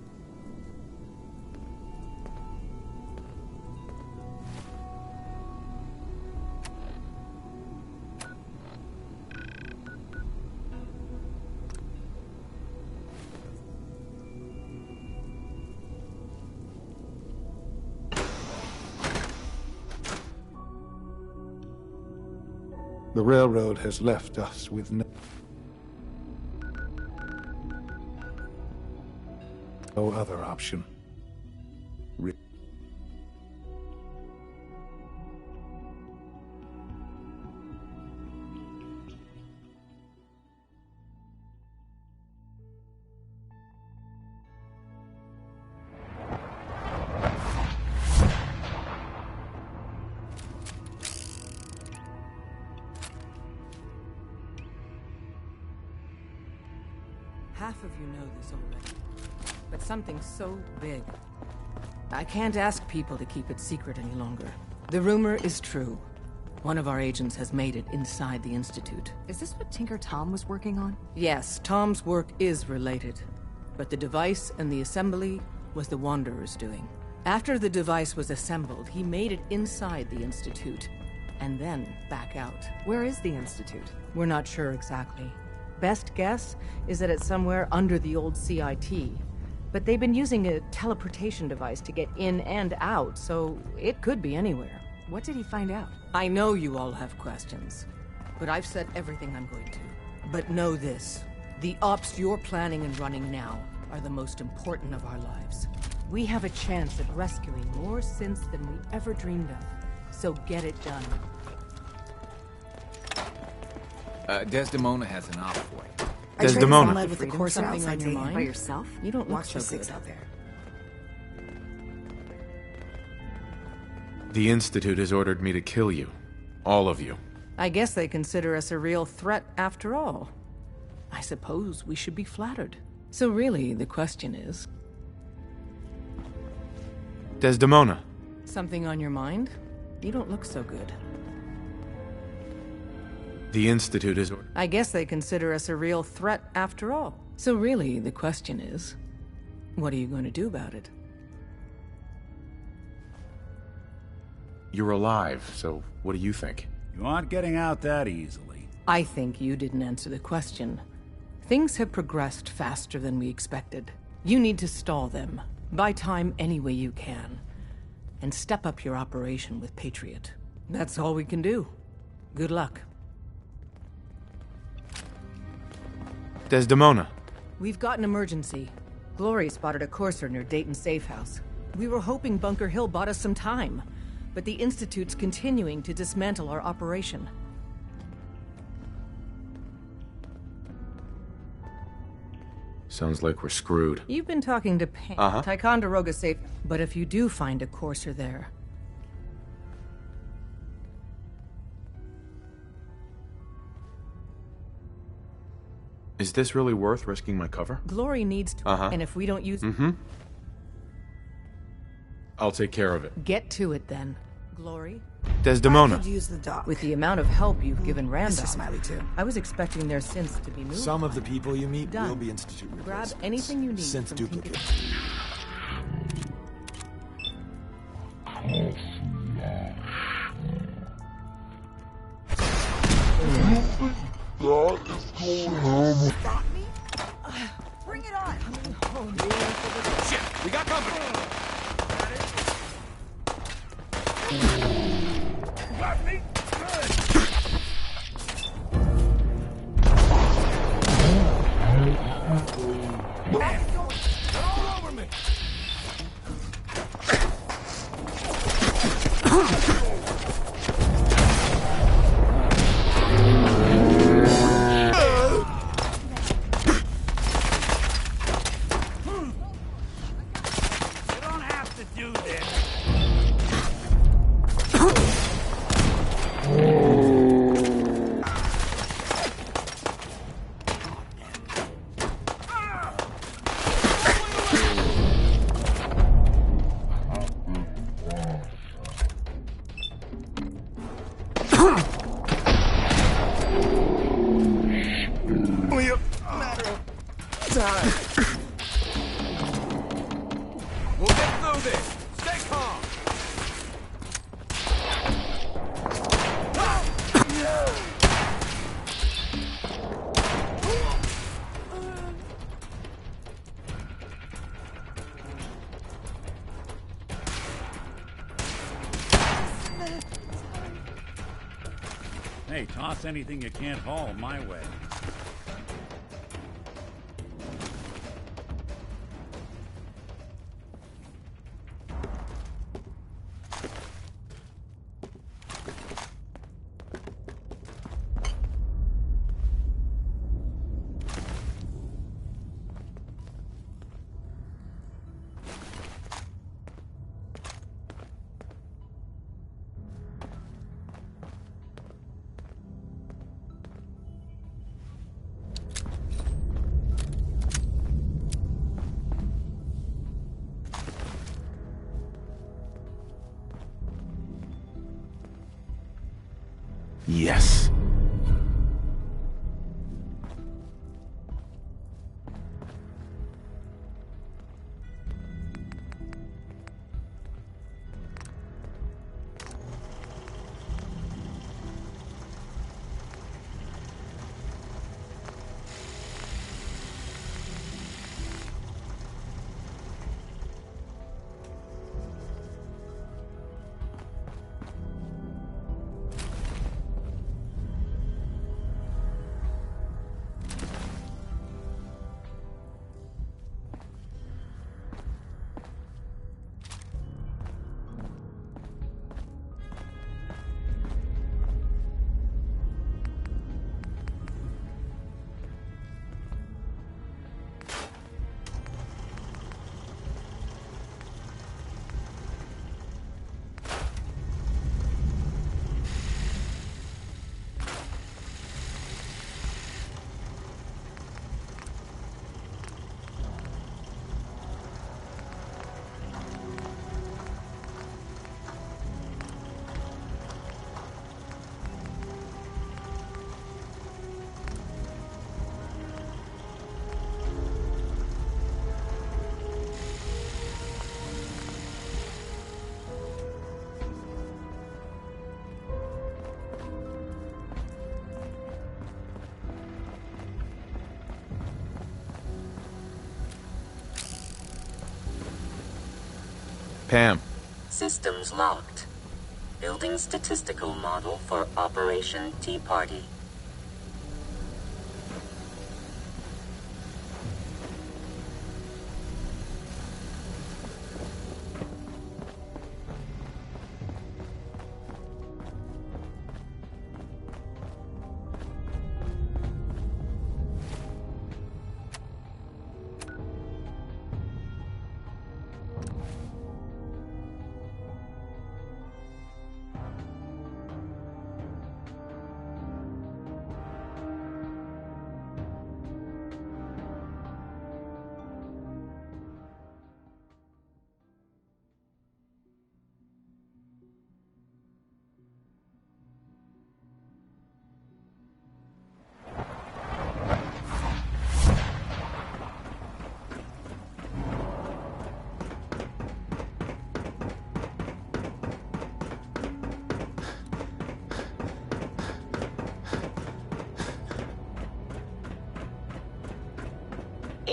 [SPEAKER 13] The Railroad has left us with no other option.
[SPEAKER 7] Half of you know this already, but something so big. I can't ask people to keep it secret any longer. The rumor is true. One of our agents has made it inside the Institute.
[SPEAKER 14] Is this what Tinker Tom was working on?
[SPEAKER 7] Yes, Tom's work is related, but the device and the assembly was the Wanderer's doing. After the device was assembled, he made it inside the Institute, and then back out.
[SPEAKER 14] Where is the Institute?
[SPEAKER 7] We're not sure exactly. Best guess is that it's somewhere under the old CIT. But they've been using a teleportation device to get in and out, so it could be anywhere.
[SPEAKER 14] What did he find out?
[SPEAKER 7] I know you all have questions, but I've said everything I'm going to. But know this, the ops you're planning and running now are the most important of our lives. We have a chance at rescuing more synths than we ever dreamed of, so get it done.
[SPEAKER 18] Desdemona has an offer for you.
[SPEAKER 9] Desdemona.
[SPEAKER 14] With the course
[SPEAKER 7] Something on your mind?
[SPEAKER 14] by yourself?
[SPEAKER 7] You don't look
[SPEAKER 14] Watch
[SPEAKER 7] so
[SPEAKER 14] the six
[SPEAKER 7] good.
[SPEAKER 14] out there.
[SPEAKER 9] The Institute has ordered me to kill you. All of you.
[SPEAKER 7] I guess they consider us a real threat after all. I suppose we should be flattered. So really, the question is...
[SPEAKER 9] Desdemona.
[SPEAKER 7] Something on your mind? You don't look so good.
[SPEAKER 9] The Institute is...
[SPEAKER 7] I guess they consider us a real threat after all. So really, the question is, what are you going to do about it?
[SPEAKER 9] You're alive, so what do you think?
[SPEAKER 10] You aren't getting out that easily.
[SPEAKER 7] I think you didn't answer the question. Things have progressed faster than we expected. You need to stall them. Buy time any way you can. And step up your operation with Patriot. That's all we can do. Good luck.
[SPEAKER 9] Desdemona.
[SPEAKER 7] We've got an emergency. Glory spotted a courser near Dayton Safe House. We were hoping Bunker Hill bought us some time, but the Institute's continuing to dismantle our operation.
[SPEAKER 9] Sounds like we're screwed.
[SPEAKER 7] You've been talking to Payne. Ticonderoga Safe, but if you do find a courser there...
[SPEAKER 2] Is this really worth risking my cover?
[SPEAKER 7] Glory needs to, and if we don't use
[SPEAKER 2] I'll take care of it.
[SPEAKER 7] Get to it then. Glory?
[SPEAKER 2] Desdemona.
[SPEAKER 4] Use the dock.
[SPEAKER 7] With the amount of help you've given Randolph,
[SPEAKER 4] Mr. Smiley too.
[SPEAKER 7] I was expecting their synths to be moved.
[SPEAKER 18] Some of the people you meet
[SPEAKER 7] Done.
[SPEAKER 18] will be Institute
[SPEAKER 7] Grab
[SPEAKER 18] replacements.
[SPEAKER 7] anything you need.
[SPEAKER 18] Synth
[SPEAKER 7] from
[SPEAKER 18] duplicates.
[SPEAKER 4] Got me? Bring it on!
[SPEAKER 6] Shit, we got company!
[SPEAKER 4] Got me?
[SPEAKER 6] All over me! You don't have to do this.
[SPEAKER 4] Only a matter of time.
[SPEAKER 6] We'll get through this. Stay calm.
[SPEAKER 19] Hey, toss anything you can't haul my way.
[SPEAKER 2] Yes. Pam.
[SPEAKER 20] Systems locked. Building statistical model for Operation Tea Party.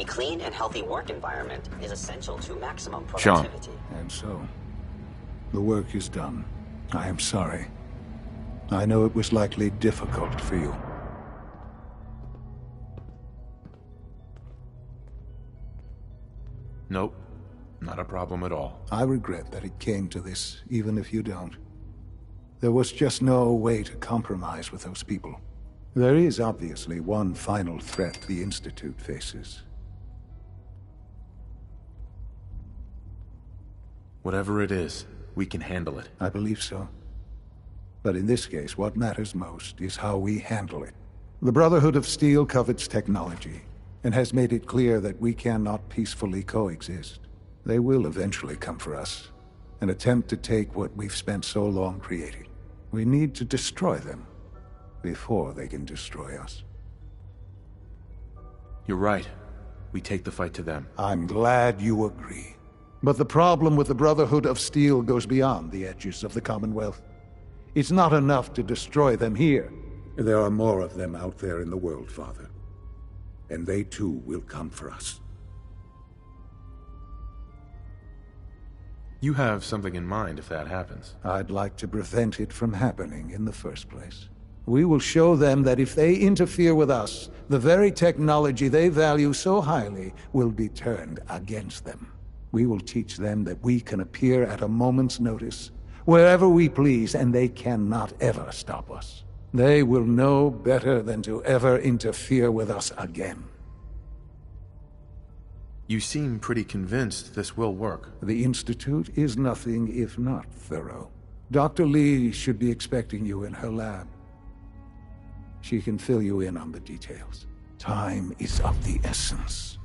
[SPEAKER 20] A clean and healthy work environment is essential to maximum
[SPEAKER 2] Sean.
[SPEAKER 20] productivity.
[SPEAKER 13] And so, the work is done. I am sorry. I know it was likely difficult for you.
[SPEAKER 2] Nope. Not a problem at all.
[SPEAKER 13] I regret that it came to this, even if you don't. There was just no way to compromise with those people. There is obviously one final threat the Institute faces.
[SPEAKER 2] Whatever it is, we can handle it.
[SPEAKER 13] I believe so. But in this case, what matters most is how we handle it. The Brotherhood of Steel covets technology, and has made it clear that we cannot peacefully coexist. They will eventually come for us, and attempt to take what we've spent so long creating. We need to destroy them before they can destroy us.
[SPEAKER 2] You're right. We take the fight to them.
[SPEAKER 13] I'm glad you agree. But the problem with the Brotherhood of Steel goes beyond the edges of the Commonwealth. It's not enough to destroy them here.
[SPEAKER 1] There are more of them out there in the world, Father. And they too will come for us.
[SPEAKER 2] You have something in mind if that happens.
[SPEAKER 13] I'd like to prevent it from happening in the first place. We will show them that if they interfere with us, the very technology they value so highly will be turned against them. We will teach them that we can appear at a moment's notice, wherever we please, and they cannot ever stop us. They will know better than to ever interfere with us again.
[SPEAKER 2] You seem pretty convinced this will work.
[SPEAKER 13] The Institute is nothing if not thorough. Dr. Lee should be expecting you in her lab. She can fill you in on the details. Time is of the essence.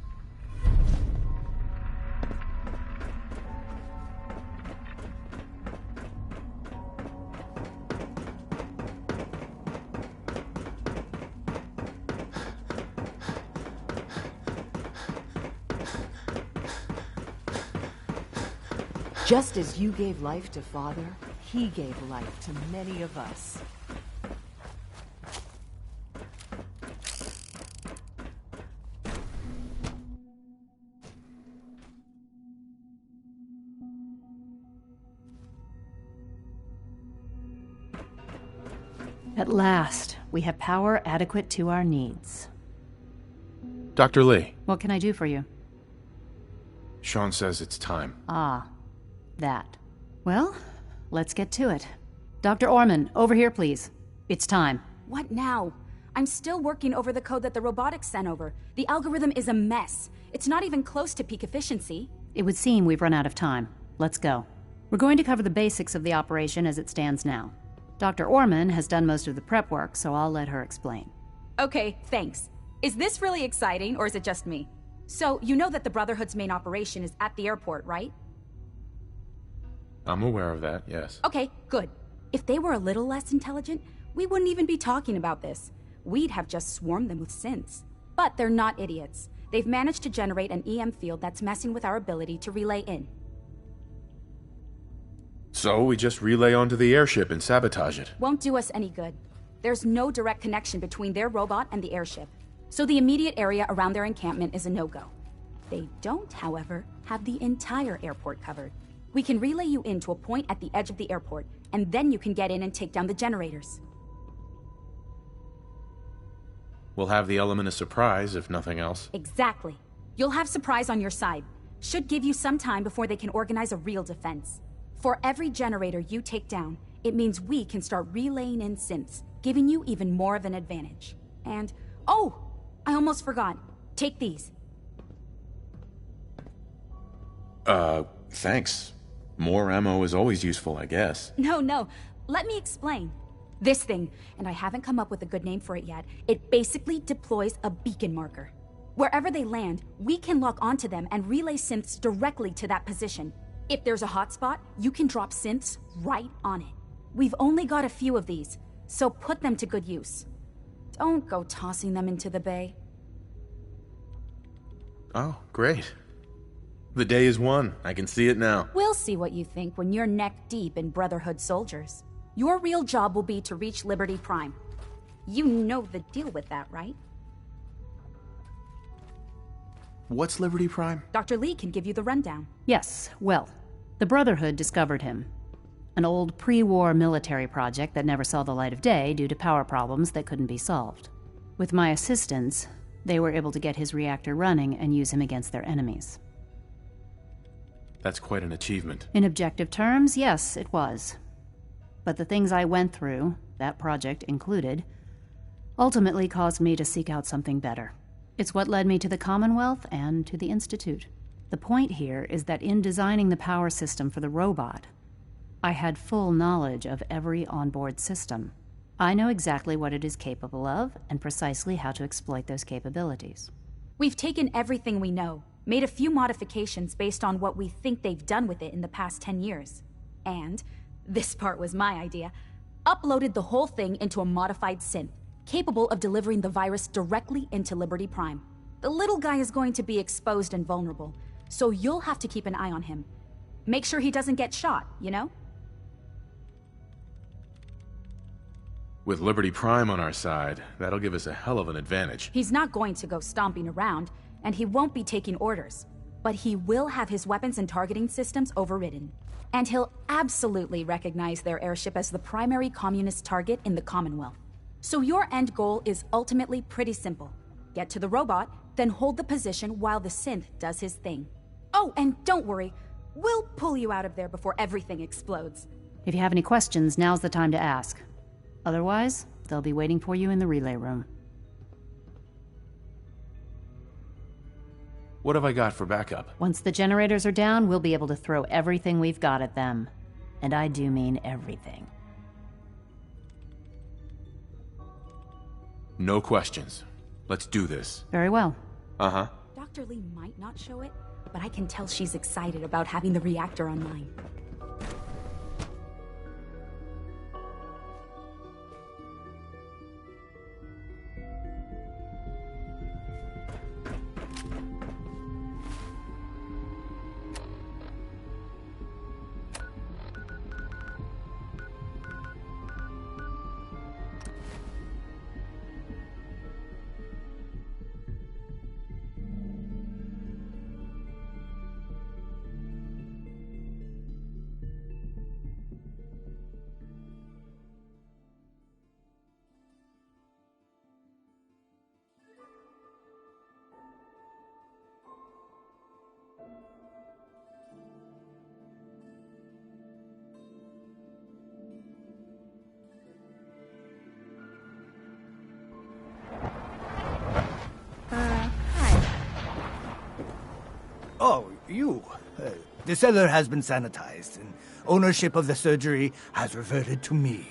[SPEAKER 14] Just as you gave life to Father, he gave life to many of us.
[SPEAKER 26] At last, we have power adequate to our needs.
[SPEAKER 2] Dr. Lee.
[SPEAKER 26] What can I do for you?
[SPEAKER 2] Sean says it's time.
[SPEAKER 26] Ah, that. Well, let's get to it. Dr. Orman, over here, please. It's time.
[SPEAKER 5] What now? I'm still working over the code that the robotics sent over. The algorithm is a mess. It's not even close to peak efficiency.
[SPEAKER 26] It would seem we've run out of time. Let's go. We're going to cover the basics of the operation as it stands now. Dr. Orman has done most of the prep work, so I'll let her explain.
[SPEAKER 5] Okay, thanks. Is this really exciting, or is it just me? So, you know that the Brotherhood's main operation is at the airport, right?
[SPEAKER 2] I'm aware of that, yes.
[SPEAKER 5] Okay, good. If they were a little less intelligent, we wouldn't even be talking about this. We'd have just swarmed them with synths. But they're not idiots. They've managed to generate an EM field that's messing with our ability to relay in.
[SPEAKER 2] So we just relay onto the airship and sabotage it.
[SPEAKER 5] Won't do us any good. There's no direct connection between their robot and the airship, so the immediate area around their encampment is a no-go. They don't, however, have the entire airport covered. We can relay you in to a point at the edge of the airport, and then you can get in and take down the generators.
[SPEAKER 2] We'll have the element of surprise, if nothing else.
[SPEAKER 5] Exactly. You'll have surprise on your side. Should give you some time before they can organize a real defense. For every generator you take down, it means we can start relaying in synths, giving you even more of an advantage. And, oh! I almost forgot. Take these.
[SPEAKER 2] Thanks. More ammo is always useful, I guess.
[SPEAKER 5] No. Let me explain. This thing, and I haven't come up with a good name for it yet, it basically deploys a beacon marker. Wherever they land, we can lock onto them and relay synths directly to that position. If there's a hotspot, you can drop synths right on it. We've only got a few of these, so put them to good use. Don't go tossing them into the bay.
[SPEAKER 2] Oh, great. The day is won. I can see it now.
[SPEAKER 5] We'll see what you think when you're neck deep in Brotherhood soldiers. Your real job will be to reach Liberty Prime. You know the deal with that, right?
[SPEAKER 2] What's Liberty Prime?
[SPEAKER 5] Dr. Lee can give you the rundown.
[SPEAKER 26] Yes, well, the Brotherhood discovered him. An old pre-war military project that never saw the light of day due to power problems that couldn't be solved. With my assistance, they were able to get his reactor running and use him against their enemies.
[SPEAKER 2] That's quite an achievement.
[SPEAKER 26] In objective terms, yes, it was. But the things I went through, that project included, ultimately caused me to seek out something better. It's what led me to the Commonwealth and to the Institute. The point here is that in designing the power system for the robot, I had full knowledge of every onboard system. I know exactly what it is capable of and precisely how to exploit those capabilities.
[SPEAKER 5] We've taken everything we know, made a few modifications based on what we think they've done with it in the past 10 years. And, this part was my idea, uploaded the whole thing into a modified synth, capable of delivering the virus directly into Liberty Prime. The little guy is going to be exposed and vulnerable, so you'll have to keep an eye on him. Make sure he doesn't get shot, you know?
[SPEAKER 2] With Liberty Prime on our side, that'll give us a hell of an advantage.
[SPEAKER 5] He's not going to go stomping around, and he won't be taking orders. But he will have his weapons and targeting systems overridden. And he'll absolutely recognize their airship as the primary communist target in the Commonwealth. So your end goal is ultimately pretty simple. Get to the robot, then hold the position while the synth does his thing. Oh, and don't worry, we'll pull you out of there before everything explodes.
[SPEAKER 26] If you have any questions, now's the time to ask. Otherwise, they'll be waiting for you in the relay room.
[SPEAKER 2] What have I got for backup?
[SPEAKER 26] Once the generators are down, we'll be able to throw everything we've got at them. And I do mean everything.
[SPEAKER 2] No questions. Let's do this.
[SPEAKER 26] Very well.
[SPEAKER 2] Uh-huh.
[SPEAKER 5] Dr. Lee might not show it, but I can tell she's excited about having the reactor online.
[SPEAKER 8] Oh, you. The cellar has been sanitized, and ownership of the surgery has reverted to me.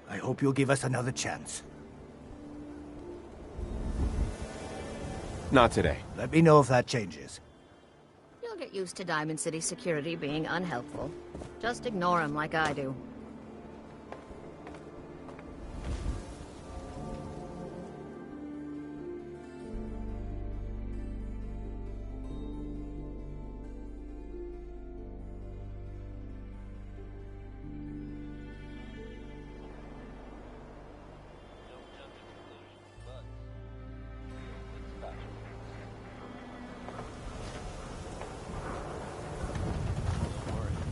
[SPEAKER 8] I hope you'll give us another chance.
[SPEAKER 2] Not today.
[SPEAKER 8] Let me know if that changes.
[SPEAKER 11] You'll get used to Diamond City security being unhelpful. Just ignore them like I do.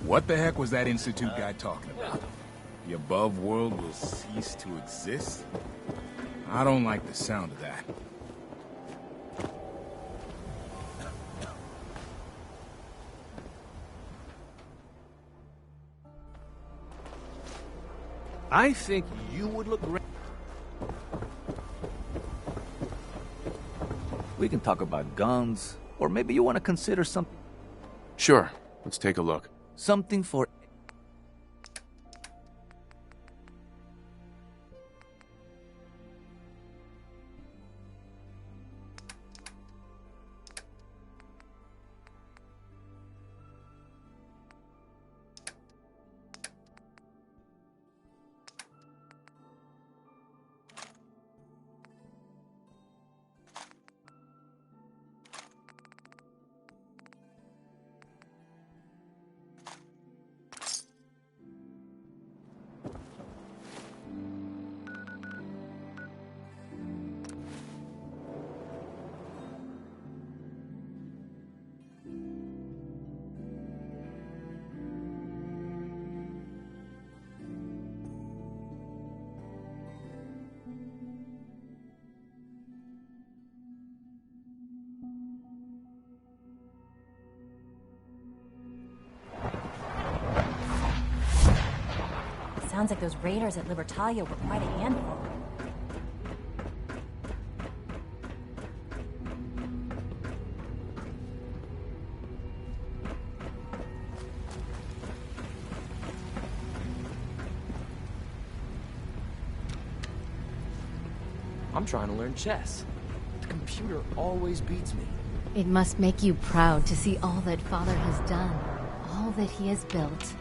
[SPEAKER 12] What the heck was that Institute guy talking about? The above world will cease to exist? I don't like the sound of that.
[SPEAKER 24] I think you would look great.
[SPEAKER 18] We can talk about guns, or maybe you want to consider something.
[SPEAKER 2] Sure. Let's take a look.
[SPEAKER 18] Something for...
[SPEAKER 15] Sounds like those raiders at Libertalia were quite a handful.
[SPEAKER 17] I'm trying to learn chess. The computer always beats me.
[SPEAKER 11] It must make you proud to see all that Father has done, all that he has built.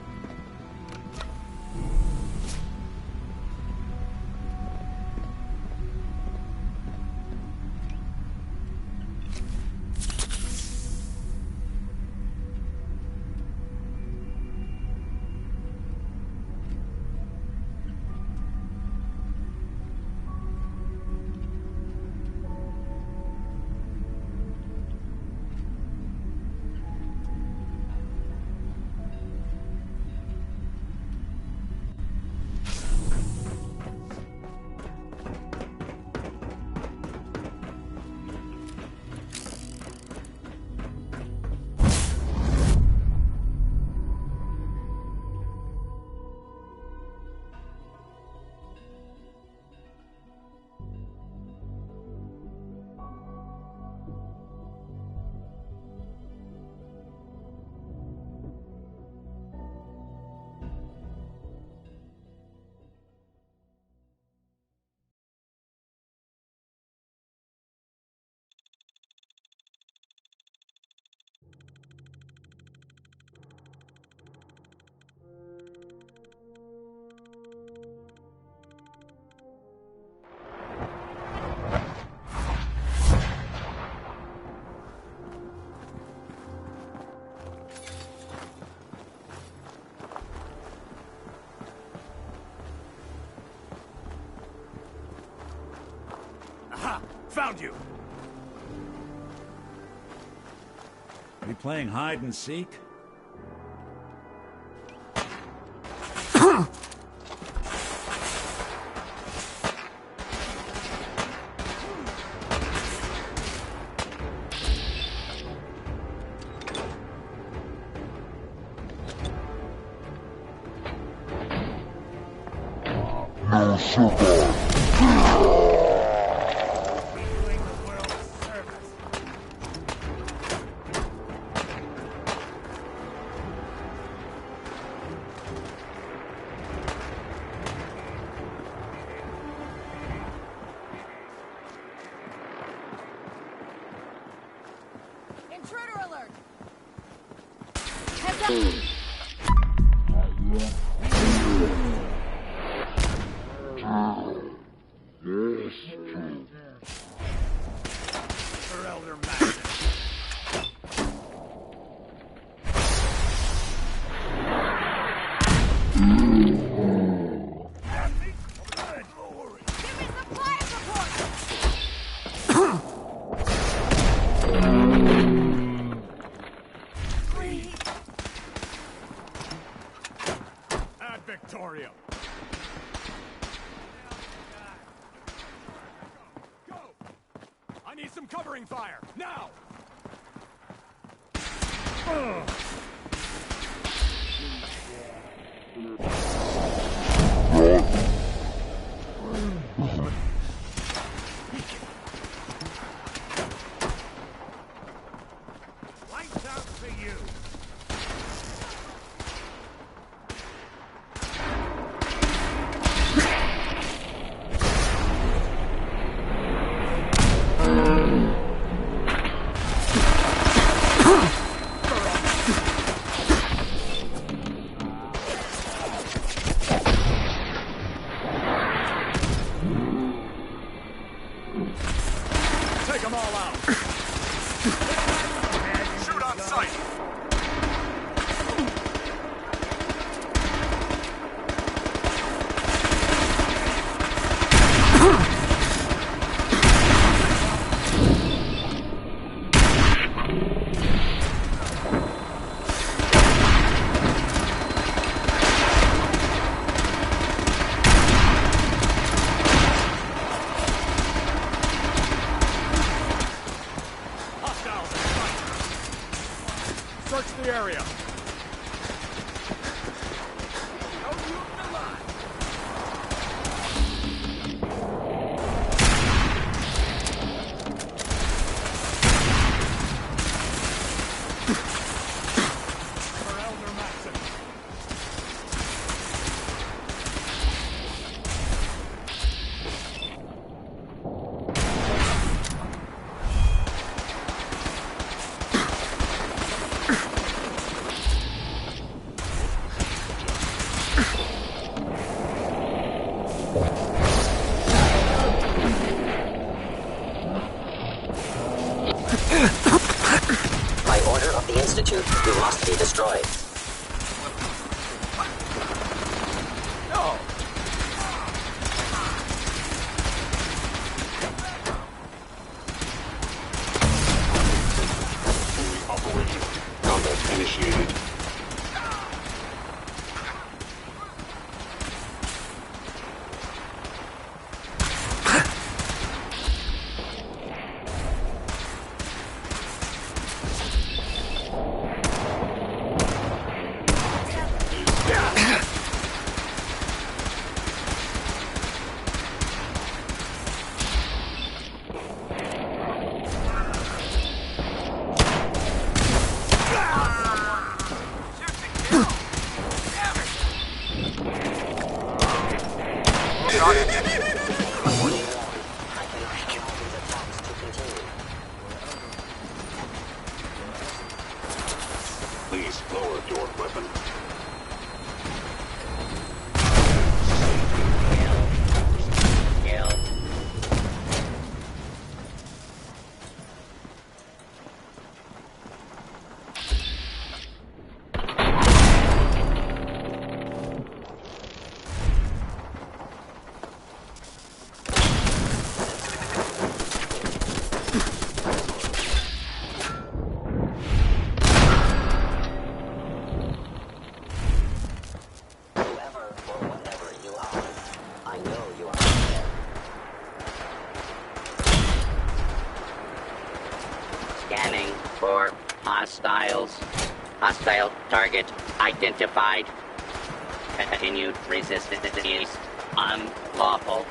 [SPEAKER 19] Found you! Are you playing hide and seek?
[SPEAKER 4] No survive. Intruder alert! Heads up!
[SPEAKER 19] For Elder Magnus. Ad Victoria. Go! I need some covering fire, now! Lights out for you! Take them all out! Shoot on sight! Hostiles in sight! Search the area! No use the line!
[SPEAKER 3] for hostiles. Hostile target identified. Continued resistance is unlawful.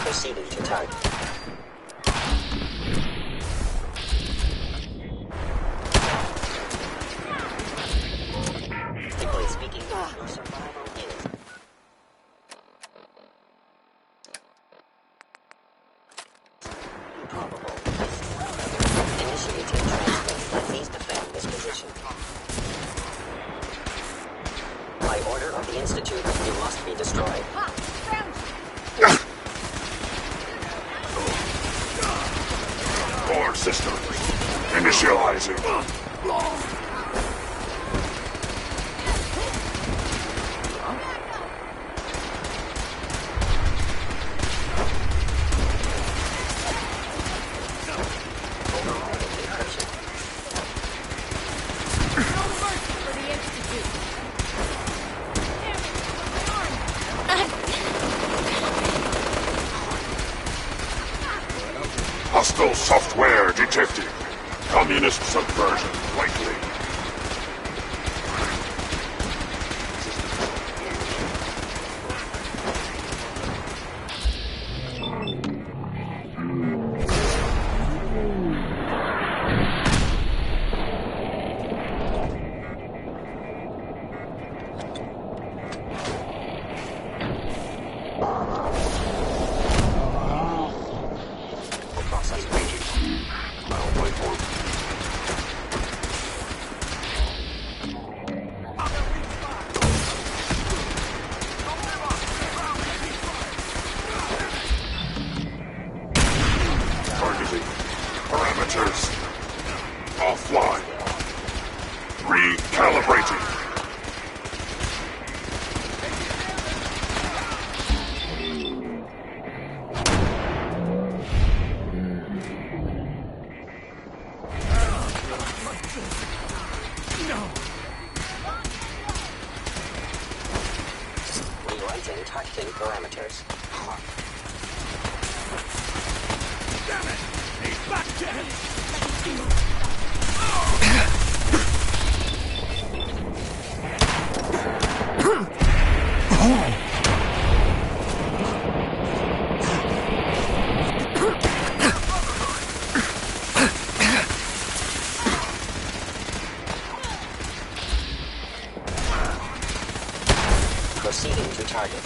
[SPEAKER 20] Proceeding to target. Strictly speaking, your survival is improbable. Initiating transfer. Please defend this position. By order of the Institute, you must be destroyed.
[SPEAKER 4] Core systems. Initializing. Hostile software detected. Communist subversion likely. Parameters offline. Recalibrating.
[SPEAKER 20] Rewriting targeting parameters.
[SPEAKER 4] Damn it! He's back, Jen!
[SPEAKER 20] Proceeding to target.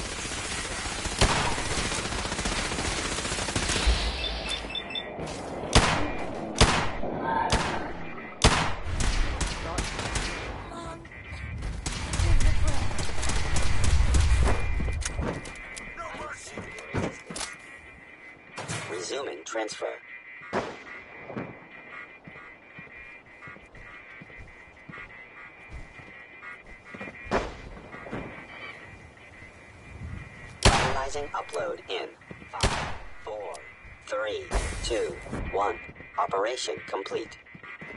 [SPEAKER 20] transfer. Finalizing upload in 5, 4, 3, 2, 1. Operation complete.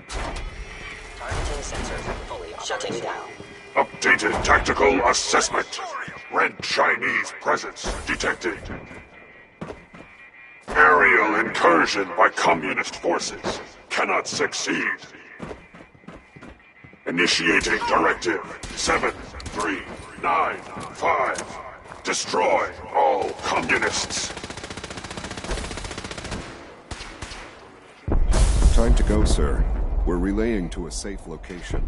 [SPEAKER 20] Targeting sensors fully shutting down.
[SPEAKER 10] Updated tactical assessment. Red Chinese presence detected. Aerial incursion by communist forces cannot succeed. Initiating directive 7395. Destroy all communists.
[SPEAKER 16] Time to go, sir. We're relaying to a safe location.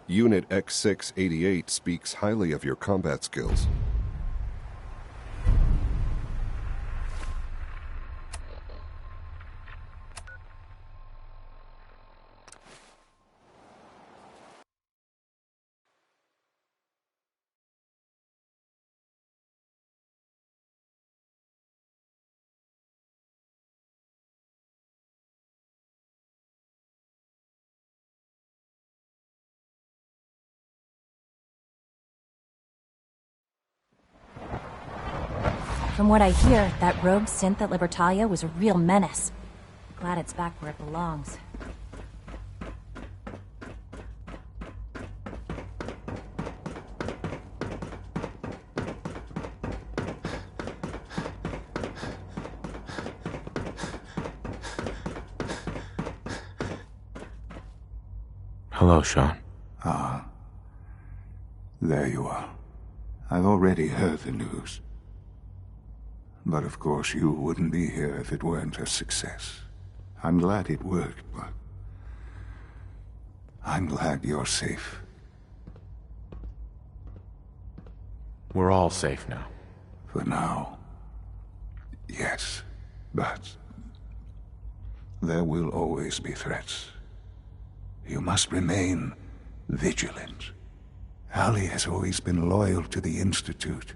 [SPEAKER 16] Unit X688 speaks highly of your combat skills.
[SPEAKER 15] From what I hear, that rogue synth at Libertalia was a real menace. Glad it's back where it belongs.
[SPEAKER 2] Hello, Sean.
[SPEAKER 1] Ah. There you are. I've already heard the news. But of course you wouldn't be here if it weren't a success. I'm glad it worked, but I'm glad you're safe.
[SPEAKER 2] We're all safe now.
[SPEAKER 1] For now. Yes, but there will always be threats. You must remain vigilant. Allie has always been loyal to the Institute,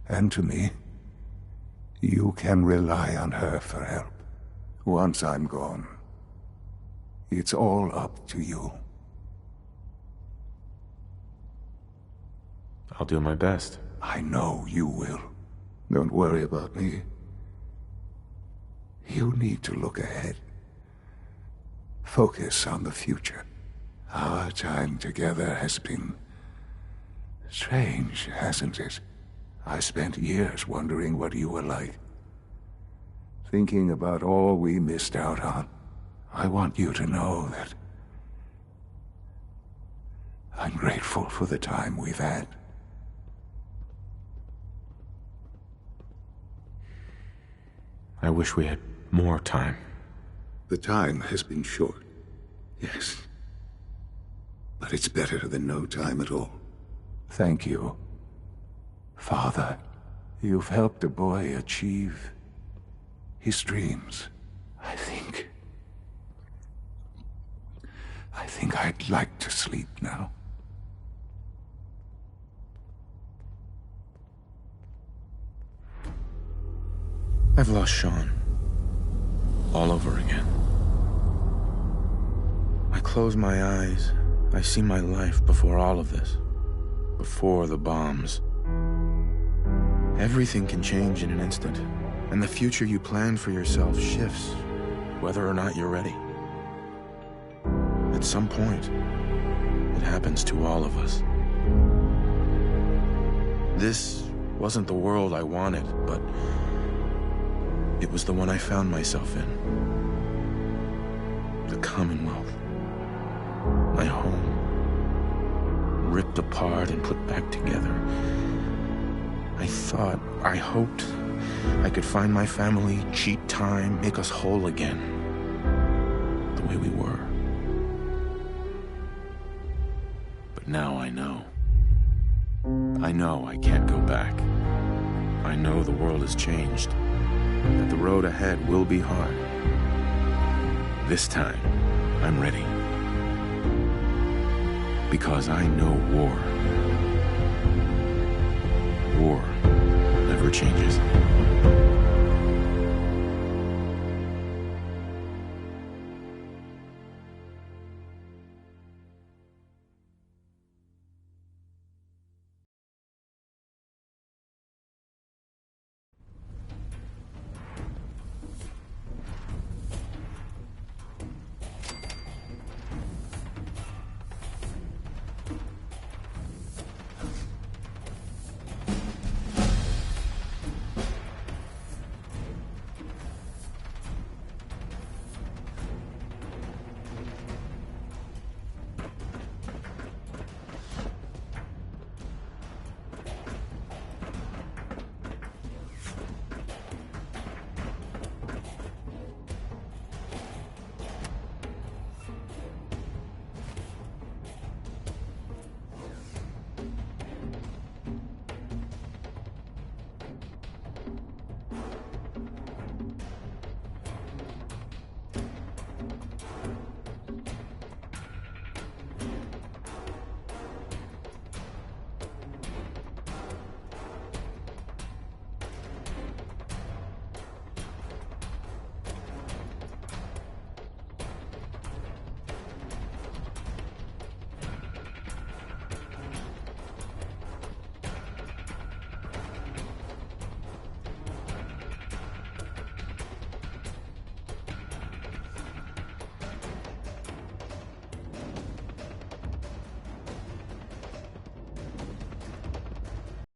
[SPEAKER 1] and to me. You can rely on her for help. Once I'm gone, it's all up to you.
[SPEAKER 2] I'll do my best.
[SPEAKER 1] I know you will. Don't worry about me. You need to look ahead. Focus on the future. Our time together has been strange, hasn't it? I spent years wondering what you were like. Thinking about all we missed out on. I want you to know that I'm grateful for the time we've had.
[SPEAKER 2] I wish we had more time.
[SPEAKER 1] The time has been short, yes. But it's better than no time at all. Thank you. Father, you've helped a boy achieve his dreams. I think I'd like to sleep now.
[SPEAKER 2] I've lost Sean. All over again. My close my eyes, I see my life before all of this. Before the bombs. Everything can change in an instant, and the future you plan for yourself shifts, whether or not you're ready. At some point, it happens to all of us. This wasn't the world I wanted, but it was the one I found myself in. The Commonwealth. My home. Ripped apart and put back together. I hoped I could find my family, cheat time, make us whole again. The way we were. But now I know. I know I can't go back. I know the world has changed. That the road ahead will be hard. This time, I'm ready. Because I know war.